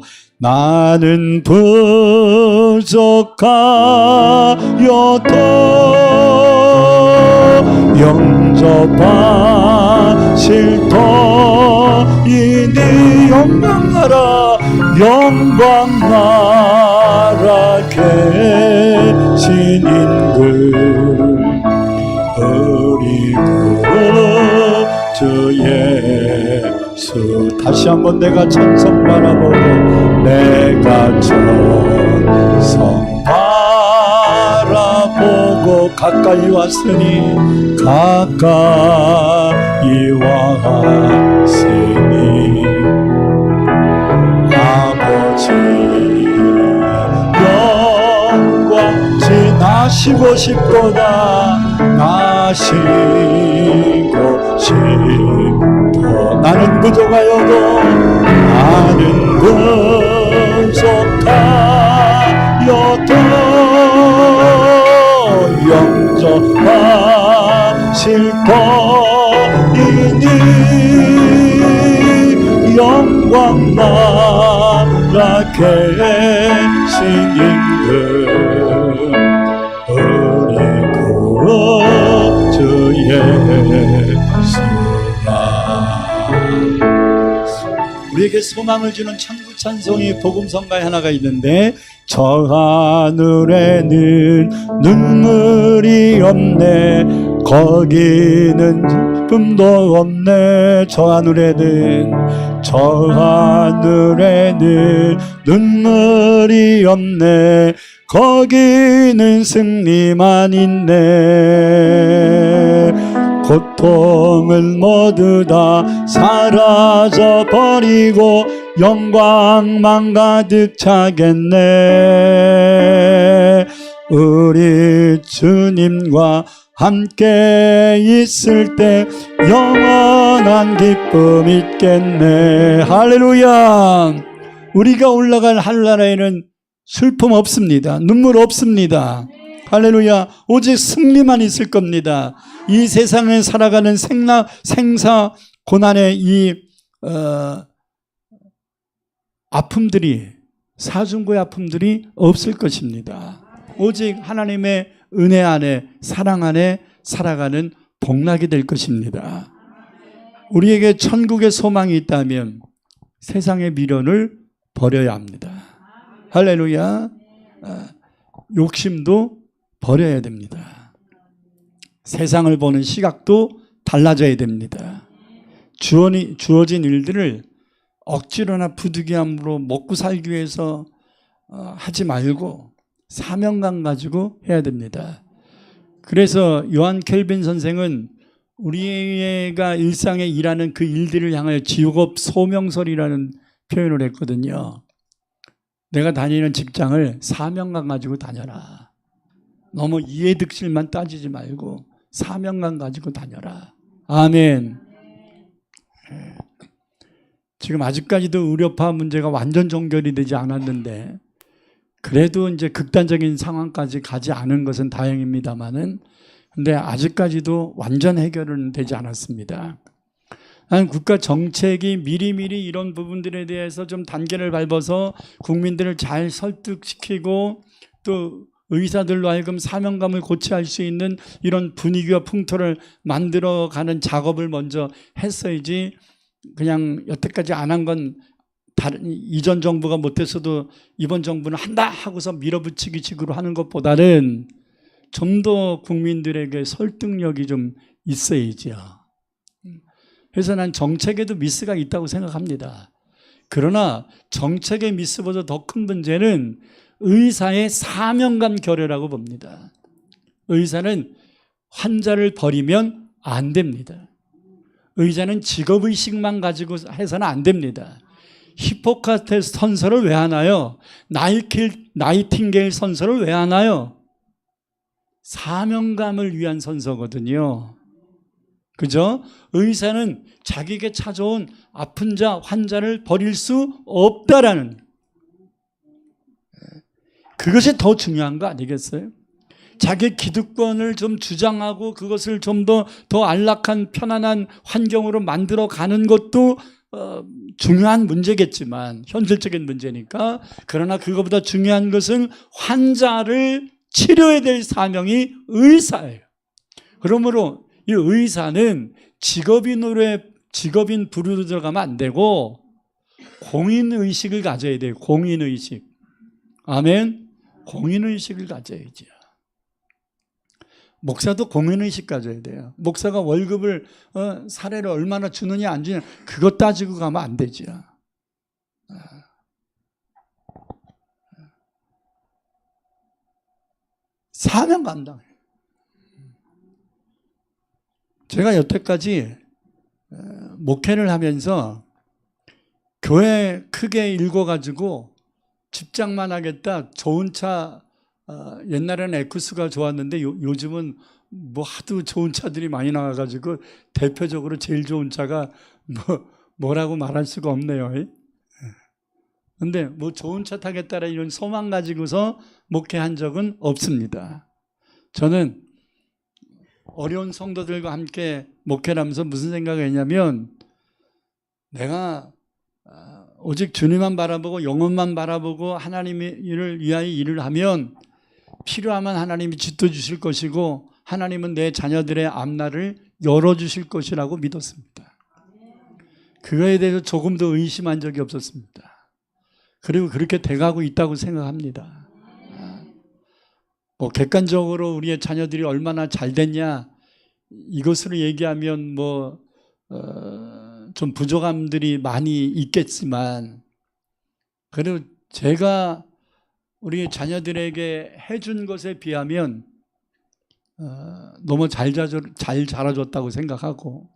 영접하실 터이니 영광 나라 계신 임금 우리 구주 예수. 다시 한번 내가 천성 바라보고 내가 천성 바라보고 보고 가까이 왔으니 가까이 왔으니 아버지 영광 지나시고 싶도다 나시고 싶도 나는 부족하여도 나는 부족하여도 영접하실 터이니 영광 나라 계신 임금 우리 구주 예수가 우리에게 소망을 주는 천국 찬송이 복음성가에 하나가 있는데 저 하늘에는 눈물이 없네 거기는 기쁨도 없네 저 하늘에는 눈물이 없네 거기는 승리만 있네 고통을 모두 다 사라져버리고 영광만 가득 차겠네 우리 주님과 함께 있을 때 영원한 기쁨 있겠네 할렐루야 우리가 올라갈 하늘나라에는 슬픔 없습니다 눈물 없습니다 할렐루야 오직 승리만 있을 겁니다 이 세상에 살아가는 생사 고난의 이 아픔들이 사중고의 아픔들이 없을 것입니다 오직 하나님의 은혜 안에 사랑 안에 살아가는 복락이 될 것입니다 우리에게 천국의 소망이 있다면 세상의 미련을 버려야 합니다 할렐루야 욕심도 버려야 됩니다 세상을 보는 시각도 달라져야 됩니다 주어진 일들을 억지로나 부득이함으로 먹고 살기 위해서 하지 말고 사명감 가지고 해야 됩니다 그래서 요한 켈빈 선생은 우리가 일상에 일하는 그 일들을 향하여 직업 소명설이라는 표현을 했거든요 내가 다니는 직장을 사명감 가지고 다녀라 너무 이해득실만 따지지 말고 사명감 가지고 다녀라 아멘 지금 아직까지도 의료파 문제가 완전 종결이 되지 않았는데 그래도 이제 극단적인 상황까지 가지 않은 것은 다행입니다만은 근데 아직까지도 완전 해결은 되지 않았습니다. 나는 국가 정책이 미리미리 이런 부분들에 대해서 좀 단계를 밟아서 국민들을 잘 설득시키고 또 의사들로 하여금 사명감을 고취할 수 있는 이런 분위기와 풍토를 만들어가는 작업을 먼저 했어야지 그냥 여태까지 안 한 건 다른 이전 정부가 못했어도 이번 정부는 한다 하고서 밀어붙이기 식으로 하는 것보다는 좀 더 국민들에게 설득력이 좀 있어야지요. 그래서 난 정책에도 미스가 있다고 생각합니다. 그러나 정책의 미스보다 더 큰 문제는 의사의 사명감 결여라고 봅니다. 의사는 환자를 버리면 안 됩니다. 의사는 직업의식만 가지고 해서는 안 됩니다. 히포크라테스 선서를 왜 하나요? 나이팅게일 선서를 왜 하나요? 사명감을 위한 선서거든요. 그죠? 의사는 자기에게 찾아온 아픈 자, 환자를 버릴 수 없다라는 그것이 더 중요한 거 아니겠어요? 자기 기득권을 좀 주장하고 그것을 좀 더 안락한 편안한 환경으로 만들어 가는 것도 중요한 문제겠지만 현실적인 문제니까 그러나 그것보다 중요한 것은 환자를 치료해야 될 사명이 의사예요. 그러므로 이 의사는 직업인 부류로 들어가면 안 되고 공인의식을 가져야 돼요. 공인의식. 아멘. 공인의식을 가져야죠. 목사도 공인의식 가져야 돼요. 목사가 월급을 사례를 얼마나 주느냐 안 주느냐 그것 따지고 가면 안 되죠. 사명 감당. 제가 여태까지 목회를 하면서 교회 크게 읽어가지고 집장만 하겠다. 좋은 차, 옛날에는 에쿠스가 좋았는데 요즘은 뭐 하도 좋은 차들이 많이 나와가지고 대표적으로 제일 좋은 차가 뭐라고 말할 수가 없네요. 근데 뭐 좋은 차 타겠다라 이런 소망 가지고서 목회한 적은 없습니다. 저는 어려운 성도들과 함께 목회를 하면서 무슨 생각을 했냐면, 내가 오직 주님만 바라보고 영혼만 바라보고 하나님의 일을 위하여 일을 하면 필요하면 하나님이 짓도 주실 것이고 하나님은 내 자녀들의 앞날을 열어주실 것이라고 믿었습니다. 그거에 대해서 조금도 의심한 적이 없었습니다. 그리고 그렇게 돼가고 있다고 생각합니다. 뭐 객관적으로 우리의 자녀들이 얼마나 잘 됐냐 이것으로 얘기하면 좀 부족함들이 많이 있겠지만, 그래도 제가 우리 자녀들에게 해준 것에 비하면 너무 잘 자라줬다고 생각하고,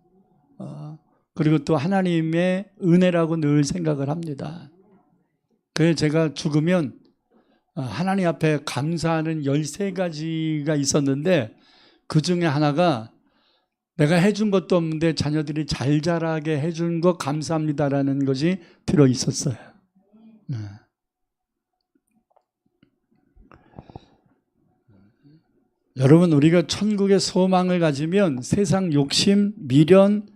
그리고 또 하나님의 은혜라고 늘 생각을 합니다. 그래서 제가 죽으면 하나님 앞에 감사하는 13가지가 있었는데 그 중에 하나가 내가 해준 것도 없는데 자녀들이 잘 자라게 해준 거 감사합니다라는 것이 들어있었어요. 여러분, 우리가 천국의 소망을 가지면 세상 욕심, 미련,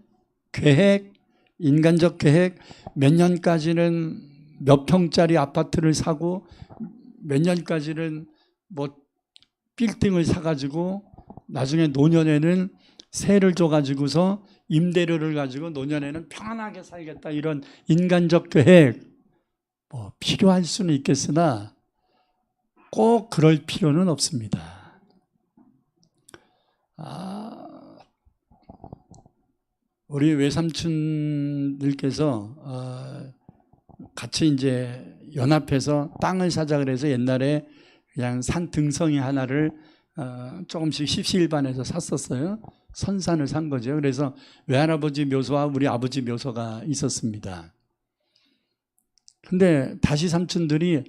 계획, 인간적 계획, 몇 년까지는 몇 평짜리 아파트를 사고 몇 년까지는 뭐 빌딩을 사가지고 나중에 노년에는 세를 줘가지고서 임대료를 가지고 노년에는 평안하게 살겠다, 이런 인간적 계획 뭐 필요할 수는 있겠으나 꼭 그럴 필요는 없습니다. 우리 외삼촌들께서 같이 이제 연합해서 땅을 사자 그래서 옛날에 그냥 산 등성이 하나를 조금씩 십시일반에서 샀었어요. 선산을 산 거죠. 그래서 외할아버지 묘소와 우리 아버지 묘소가 있었습니다. 근데 다시 삼촌들이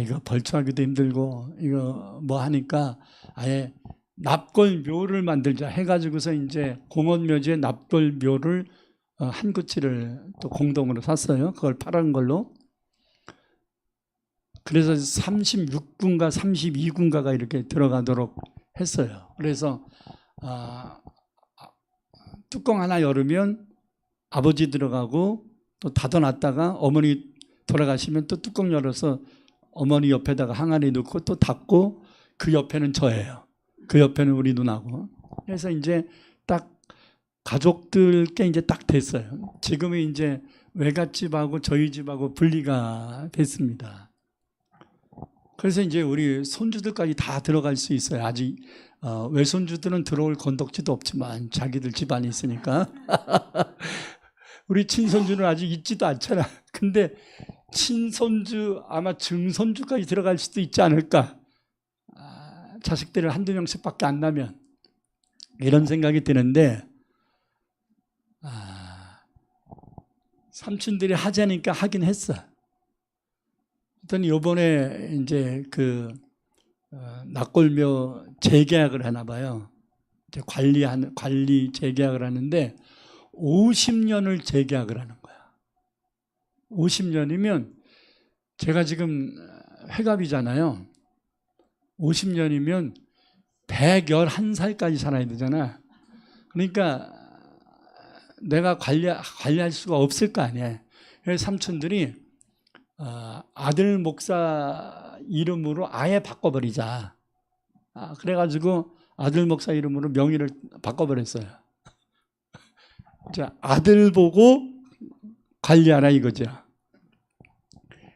이거 벌초하기도 힘들고 이거 뭐 하니까 아예 납골묘를 만들자 해가지고서 이제 공원묘지에 납골묘를 한 구치를 또 공동으로 샀어요. 그걸 팔은 걸로. 그래서 36군가 32군가가 이렇게 들어가도록 했어요. 그래서 뚜껑 하나 열으면 아버지 들어가고, 또 닫아놨다가 어머니 돌아가시면 또 뚜껑 열어서 어머니 옆에다가 항아리 넣고 또 닫고, 그 옆에는 저예요. 그 옆에는 우리 누나고. 그래서 이제 딱 가족들께 이제 딱 됐어요. 지금은 이제 외갓집하고 저희 집하고 분리가 됐습니다. 그래서 이제 우리 손주들까지 다 들어갈 수 있어요. 아직 외손주들은 들어올 건덕지도 없지만 자기들 집안이 있으니까. 우리 친손주는 아직 있지도 않잖아. 근데 친손주, 아마 증손주까지 들어갈 수도 있지 않을까. 자식들을 한두 명씩밖에 안 나면, 이런 생각이 드는데, 삼촌들이 하자니까 하긴 했어. 그랬더니 요번에 이제 납골묘 재계약을 하나 봐요. 이제 관리 재계약을 하는데 50년을 재계약을 하는 거야. 50년이면 제가 지금 회갑이잖아요. 50년이면 111살까지 살아야 되잖아. 그러니까 내가 관리할 수가 없을 거 아니에요. 그래서 삼촌들이 아들 목사 이름으로 아예 바꿔버리자. 그래가지고 아들 목사 이름으로 명의를 바꿔버렸어요. 아들 보고 관리하라 이거죠.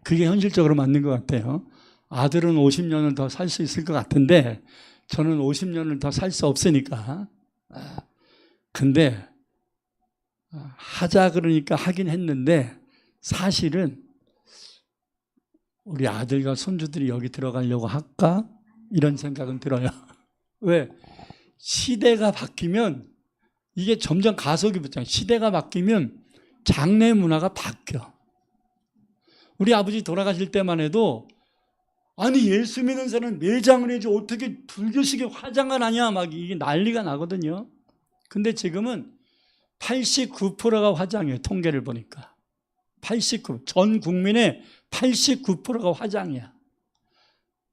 그게 현실적으로 맞는 것 같아요. 아들은 50년을 더 살 수 있을 것 같은데 저는 50년을 더 살 수 없으니까. 근데 하자 그러니까 하긴 했는데, 사실은 우리 아들과 손주들이 여기 들어가려고 할까? 이런 생각은 들어요. 왜? 시대가 바뀌면 이게 점점 가속이 붙잖아요. 시대가 바뀌면 장례 문화가 바뀌어. 우리 아버지 돌아가실 때만 해도 아니 예수 믿는 사람은 매장을 해지 어떻게 불교식에 화장을 하냐 막 이게 난리가 나거든요. 근데 지금은 89%가 화장이에요. 통계를 보니까 89, 전 국민의 89%가 화장이야.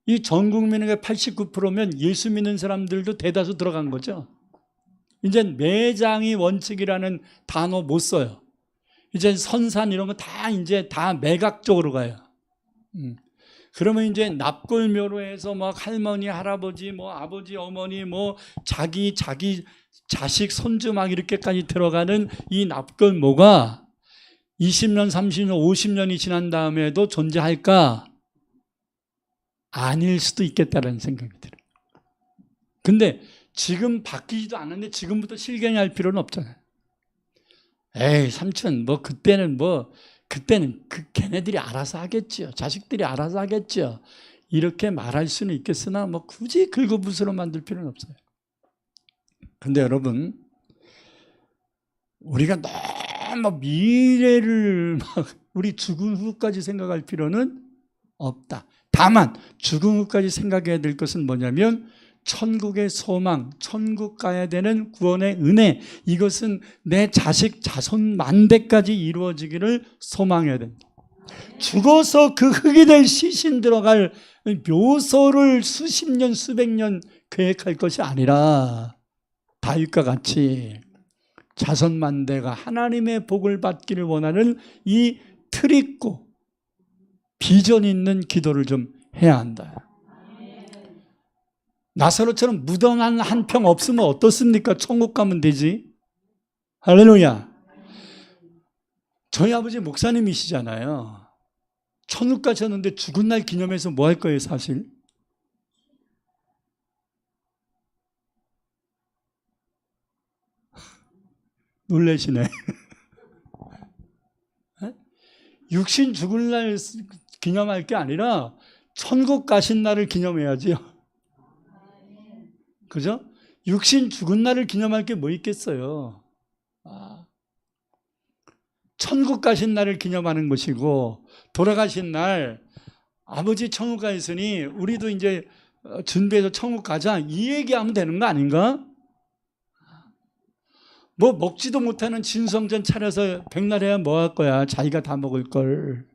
이 전 국민의 89%면 예수 믿는 사람들도 대다수 들어간 거죠. 이제 매장이 원칙이라는 단어 못 써요. 이제 선산 이런 거 다 이제 다 매각적으로 가요. 그러면 이제 납골묘로해서 막 할머니, 할아버지, 뭐 아버지, 어머니, 뭐 자기 자식, 손주 막 이렇게까지 들어가는 이 납골묘가 20년, 30년, 50년이 지난 다음에도 존재할까? 아닐 수도 있겠다는 생각이 들어요. 근데 지금 바뀌지도 않았는데 지금부터 실갱이할 필요는 없잖아요. 에이 삼촌 그때는 걔네들이 알아서 하겠죠. 자식들이 알아서 하겠죠. 이렇게 말할 수는 있겠으나 굳이 긁어부스러 만들 필요는 없어요. 근데 여러분 우리가 너무 미래를 우리 죽은 후까지 생각할 필요는 없다. 다만 죽은 후까지 생각해야 될 것은 뭐냐면 천국의 소망, 천국 가야 되는 구원의 은혜, 이것은 내 자식 자손 만대까지 이루어지기를 소망해야 된다. 죽어서 그 흙이 될 시신 들어갈 묘소를 수십 년, 수백 년 계획할 것이 아니라 다윗과 같이 자손 만대가 하나님의 복을 받기를 원하는 이 틀 있고 비전 있는 기도를 좀 해야 한다. 나사로처럼 무덤 한 평 없으면 어떻습니까? 천국 가면 되지. 할렐루야. 저희 아버지 목사님이시잖아요. 천국 가셨는데 죽은 날 기념해서 뭐 할 거예요, 사실? 놀라시네. 육신 죽을 날 기념할 게 아니라 천국 가신 날을 기념해야지요. 그죠? 육신 죽은 날을 기념할 게 뭐 있겠어요? 천국 가신 날을 기념하는 것이고, 돌아가신 날 아버지 천국 가 있으니 우리도 이제 준비해서 천국 가자, 이 얘기하면 되는 거 아닌가? 먹지도 못하는 진성전 차려서 백날 해야 뭐 할 거야? 자기가 다 먹을 걸.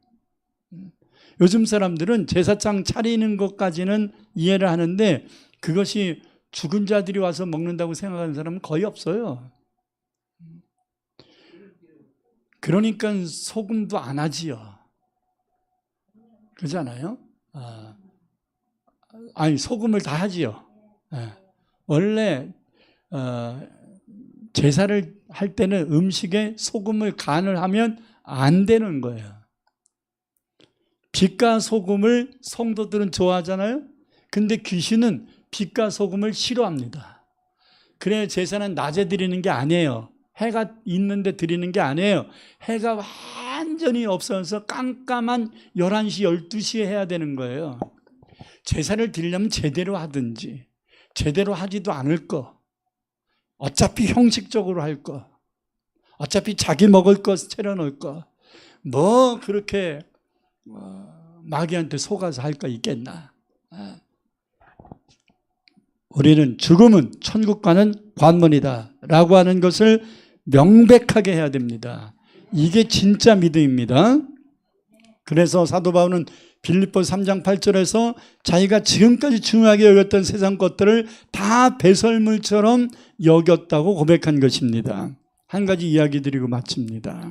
요즘 사람들은 제사장 차리는 것까지는 이해를 하는데 그것이 죽은 자들이 와서 먹는다고 생각하는 사람은 거의 없어요. 그러니까 소금도 안 하지요. 그러지 않아요? 아니 소금을 다 하지요. 원래 제사를 할 때는 음식에 소금을 간을 하면 안 되는 거예요. 빛과 소금을 성도들은 좋아하잖아요. 근데 귀신은 빛과 소금을 싫어합니다. 그래 제사는 낮에 드리는 게 아니에요. 해가 있는데 드리는 게 아니에요. 해가 완전히 없어서 깜깜한 11시, 12시에 해야 되는 거예요. 제사를 드리려면 제대로 하든지 제대로 하지도 않을 거, 어차피 형식적으로 할 거, 어차피 자기 먹을 거 차려놓을 거, 그렇게 마귀한테 속아서 할 거 있겠나. 우리는 죽음은 천국 가는 관문이다 라고 하는 것을 명백하게 해야 됩니다. 이게 진짜 믿음입니다. 그래서 사도 바울은 빌립보 3장 8절에서 자기가 지금까지 중요하게 여겼던 세상 것들을 다 배설물처럼 여겼다고 고백한 것입니다. 한 가지 이야기 드리고 마칩니다.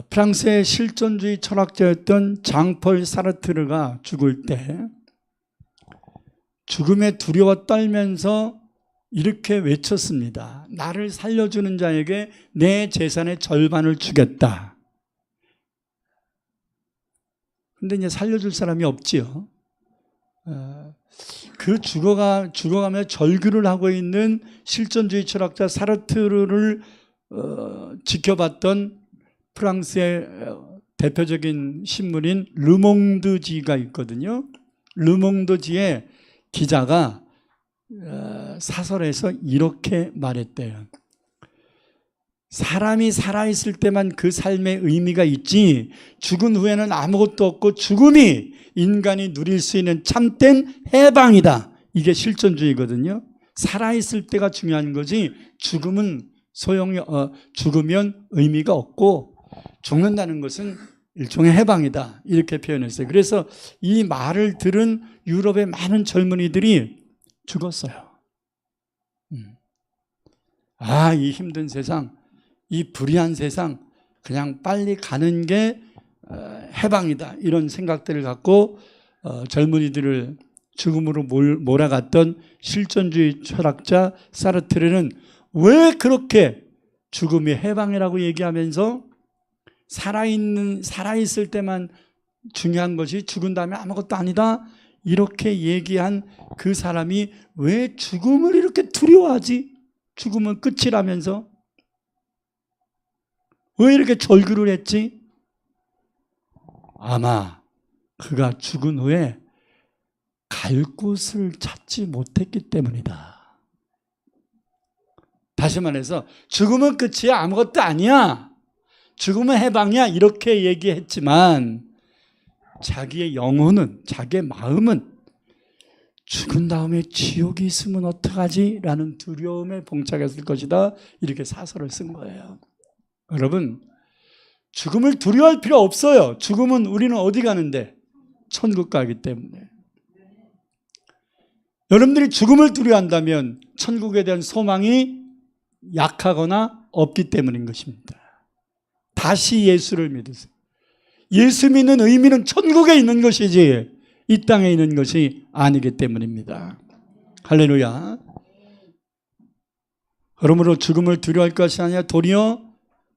프랑스의 실존주의 철학자였던 장폴 사르트르가 죽을 때 죽음에 두려워 떨면서 이렇게 외쳤습니다. 나를 살려주는 자에게 내 재산의 절반을 주겠다. 근데 이제 살려줄 사람이 없지요. 그 죽어가며 절규를 하고 있는 실존주의 철학자 사르트르를 지켜봤던 프랑스의 대표적인 신문인 르몽드지가 있거든요. 르몽드지의 기자가 사설에서 이렇게 말했대요. 사람이 살아있을 때만 그 삶의 의미가 있지 죽은 후에는 아무것도 없고 죽음이 인간이 누릴 수 있는 참된 해방이다. 이게 실존주의거든요. 살아있을 때가 중요한 거지 죽으면 죽으면 의미가 없고 죽는다는 것은 일종의 해방이다. 이렇게 표현했어요. 그래서 이 말을 들은 유럽의 많은 젊은이들이 죽었어요. 이 힘든 세상, 이 불의한 세상 그냥 빨리 가는 게 해방이다. 이런 생각들을 갖고 젊은이들을 죽음으로 몰아갔던 실존주의 철학자 사르트르는 왜 그렇게 죽음이 해방이라고 얘기하면서 살아있을 때만 중요한 것이 죽은 다음에 아무것도 아니다 이렇게 얘기한 그 사람이 왜 죽음을 이렇게 두려워하지? 죽음은 끝이라면서 왜 이렇게 절규를 했지? 아마 그가 죽은 후에 갈 곳을 찾지 못했기 때문이다. 다시 말해서 죽음은 끝이야, 아무것도 아니야, 죽음은 해방이야 이렇게 얘기했지만 자기의 영혼은, 자기의 마음은 죽은 다음에 지옥이 있으면 어떡하지? 라는 두려움에 봉착했을 것이다. 이렇게 사설을 쓴 거예요. 여러분, 죽음을 두려워할 필요 없어요. 죽음은 우리는 어디 가는데? 천국 가기 때문에. 여러분들이 죽음을 두려워한다면 천국에 대한 소망이 약하거나 없기 때문인 것입니다. 다시 예수를 믿으세요. 예수 믿는 의미는 천국에 있는 것이지 이 땅에 있는 것이 아니기 때문입니다. 할렐루야. 그러므로 죽음을 두려워할 것이 아니라 도리어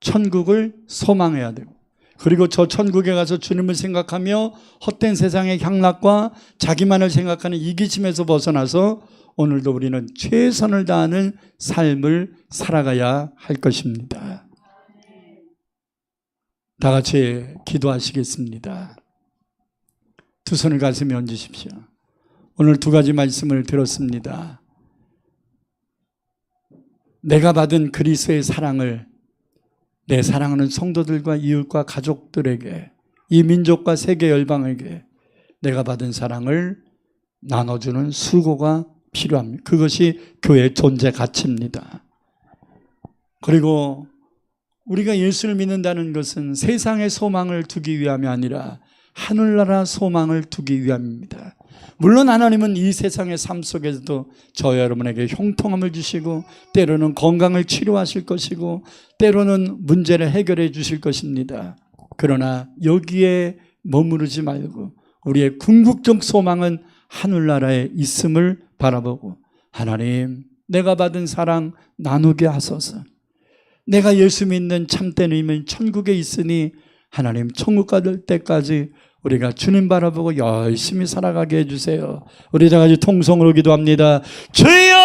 천국을 소망해야 되고, 그리고 저 천국에 가서 주님을 생각하며 헛된 세상의 향락과 자기만을 생각하는 이기심에서 벗어나서 오늘도 우리는 최선을 다하는 삶을 살아가야 할 것입니다. 다 같이 기도하시겠습니다. 두 손을 가슴에 얹으십시오. 오늘 두 가지 말씀을 들었습니다. 내가 받은 그리스도의 사랑을 내 사랑하는 성도들과 이웃과 가족들에게, 이 민족과 세계 열방에게 내가 받은 사랑을 나눠주는 수고가 필요합니다. 그것이 교회의 존재 가치입니다. 그리고 우리가 예수를 믿는다는 것은 세상의 소망을 두기 위함이 아니라 하늘나라 소망을 두기 위함입니다. 물론 하나님은 이 세상의 삶 속에서도 저와 여러분에게 형통함을 주시고 때로는 건강을 치료하실 것이고 때로는 문제를 해결해 주실 것입니다. 그러나 여기에 머무르지 말고 우리의 궁극적 소망은 하늘나라에 있음을 바라보고, 하나님, 내가 받은 사랑 나누게 하소서. 내가 예수 믿는 참된 의미는 천국에 있으니 하나님 천국 갈 때까지 우리가 주님 바라보고 열심히 살아가게 해주세요. 우리 다 같이 통성으로 기도합니다. 주여!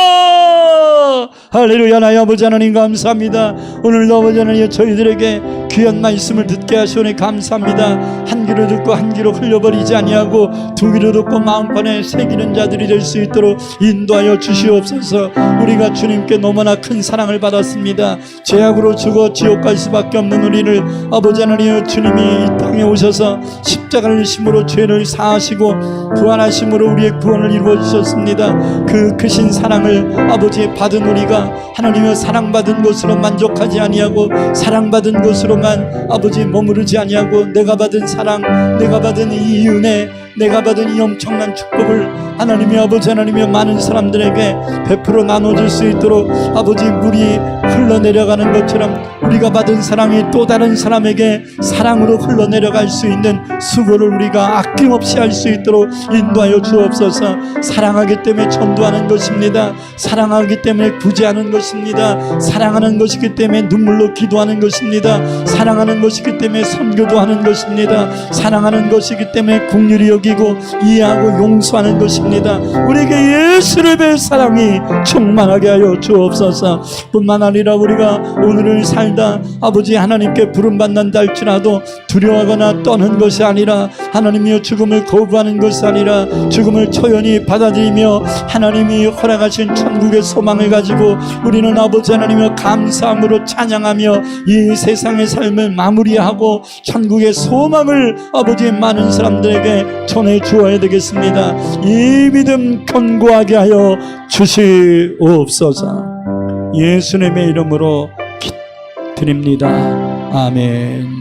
할렐루야. 나의 아버지 하나님 감사합니다. 오늘도 아버지 하나님 저희들에게 귀한 말씀을 듣게 하시오니 감사합니다. 한 귀로 듣고 한 귀로 흘려버리지 아니하고 두 귀로 듣고 마음판에 새기는 자들이 될 수 있도록 인도하여 주시옵소서. 우리가 주님께 너무나 큰 사랑을 받았습니다. 죄악으로 죽어 지옥 갈 수밖에 없는 우리를 아버지 하나님 주님이 이 땅에 오셔서 십자가를 심으로 죄를 사하시고 부활하심으로 우리의 구원을 이루어 주셨습니다. 그 크신 사랑을 아버지 받은 우리가 하나님의 사랑받은 것으로 만족하지 아니하고 사랑받은 것으로만 아버지 머무르지 아니하고 내가 받은 사랑, 내가 받은 이 은혜, 내가 받은 이 엄청난 축복을 하나님이 아버지 하나님이 많은 사람들에게 베풀어 나눠줄 수 있도록 아버지 물이 흘러내려가는 것처럼 우리가 받은 사랑이 또 다른 사람에게 사랑으로 흘러내려갈 수 있는 수고를 우리가 아낌없이 할 수 있도록 인도하여 주옵소서. 사랑하기 때문에 전도하는 것입니다. 사랑하기 때문에 구제하는 것입니다. 사랑하는 것이기 때문에 눈물로 기도하는 것입니다. 사랑하는 것이기 때문에 선교도 하는 것입니다. 사랑하는 것이기 때문에 긍휼히 여기고 이해하고 용서하는 것입니다. 우리에게 예수를 뵐 사랑이 충만하게 하여 주옵소서. 뿐만 아니라 아니라 우리가 오늘을 살다 아버지 하나님께 부름받는다 할지라도 두려워하거나 떠는 것이 아니라 하나님이여 죽음을 거부하는 것이 아니라 죽음을 초연히 받아들이며 하나님이 허락하신 천국의 소망을 가지고 우리는 아버지 하나님이여 감사함으로 찬양하며 이 세상의 삶을 마무리하고 천국의 소망을 아버지 많은 사람들에게 전해 주어야 되겠습니다. 이 믿음 견고하게 하여 주시옵소서. 예수님의 이름으로 기도드립니다. 아멘.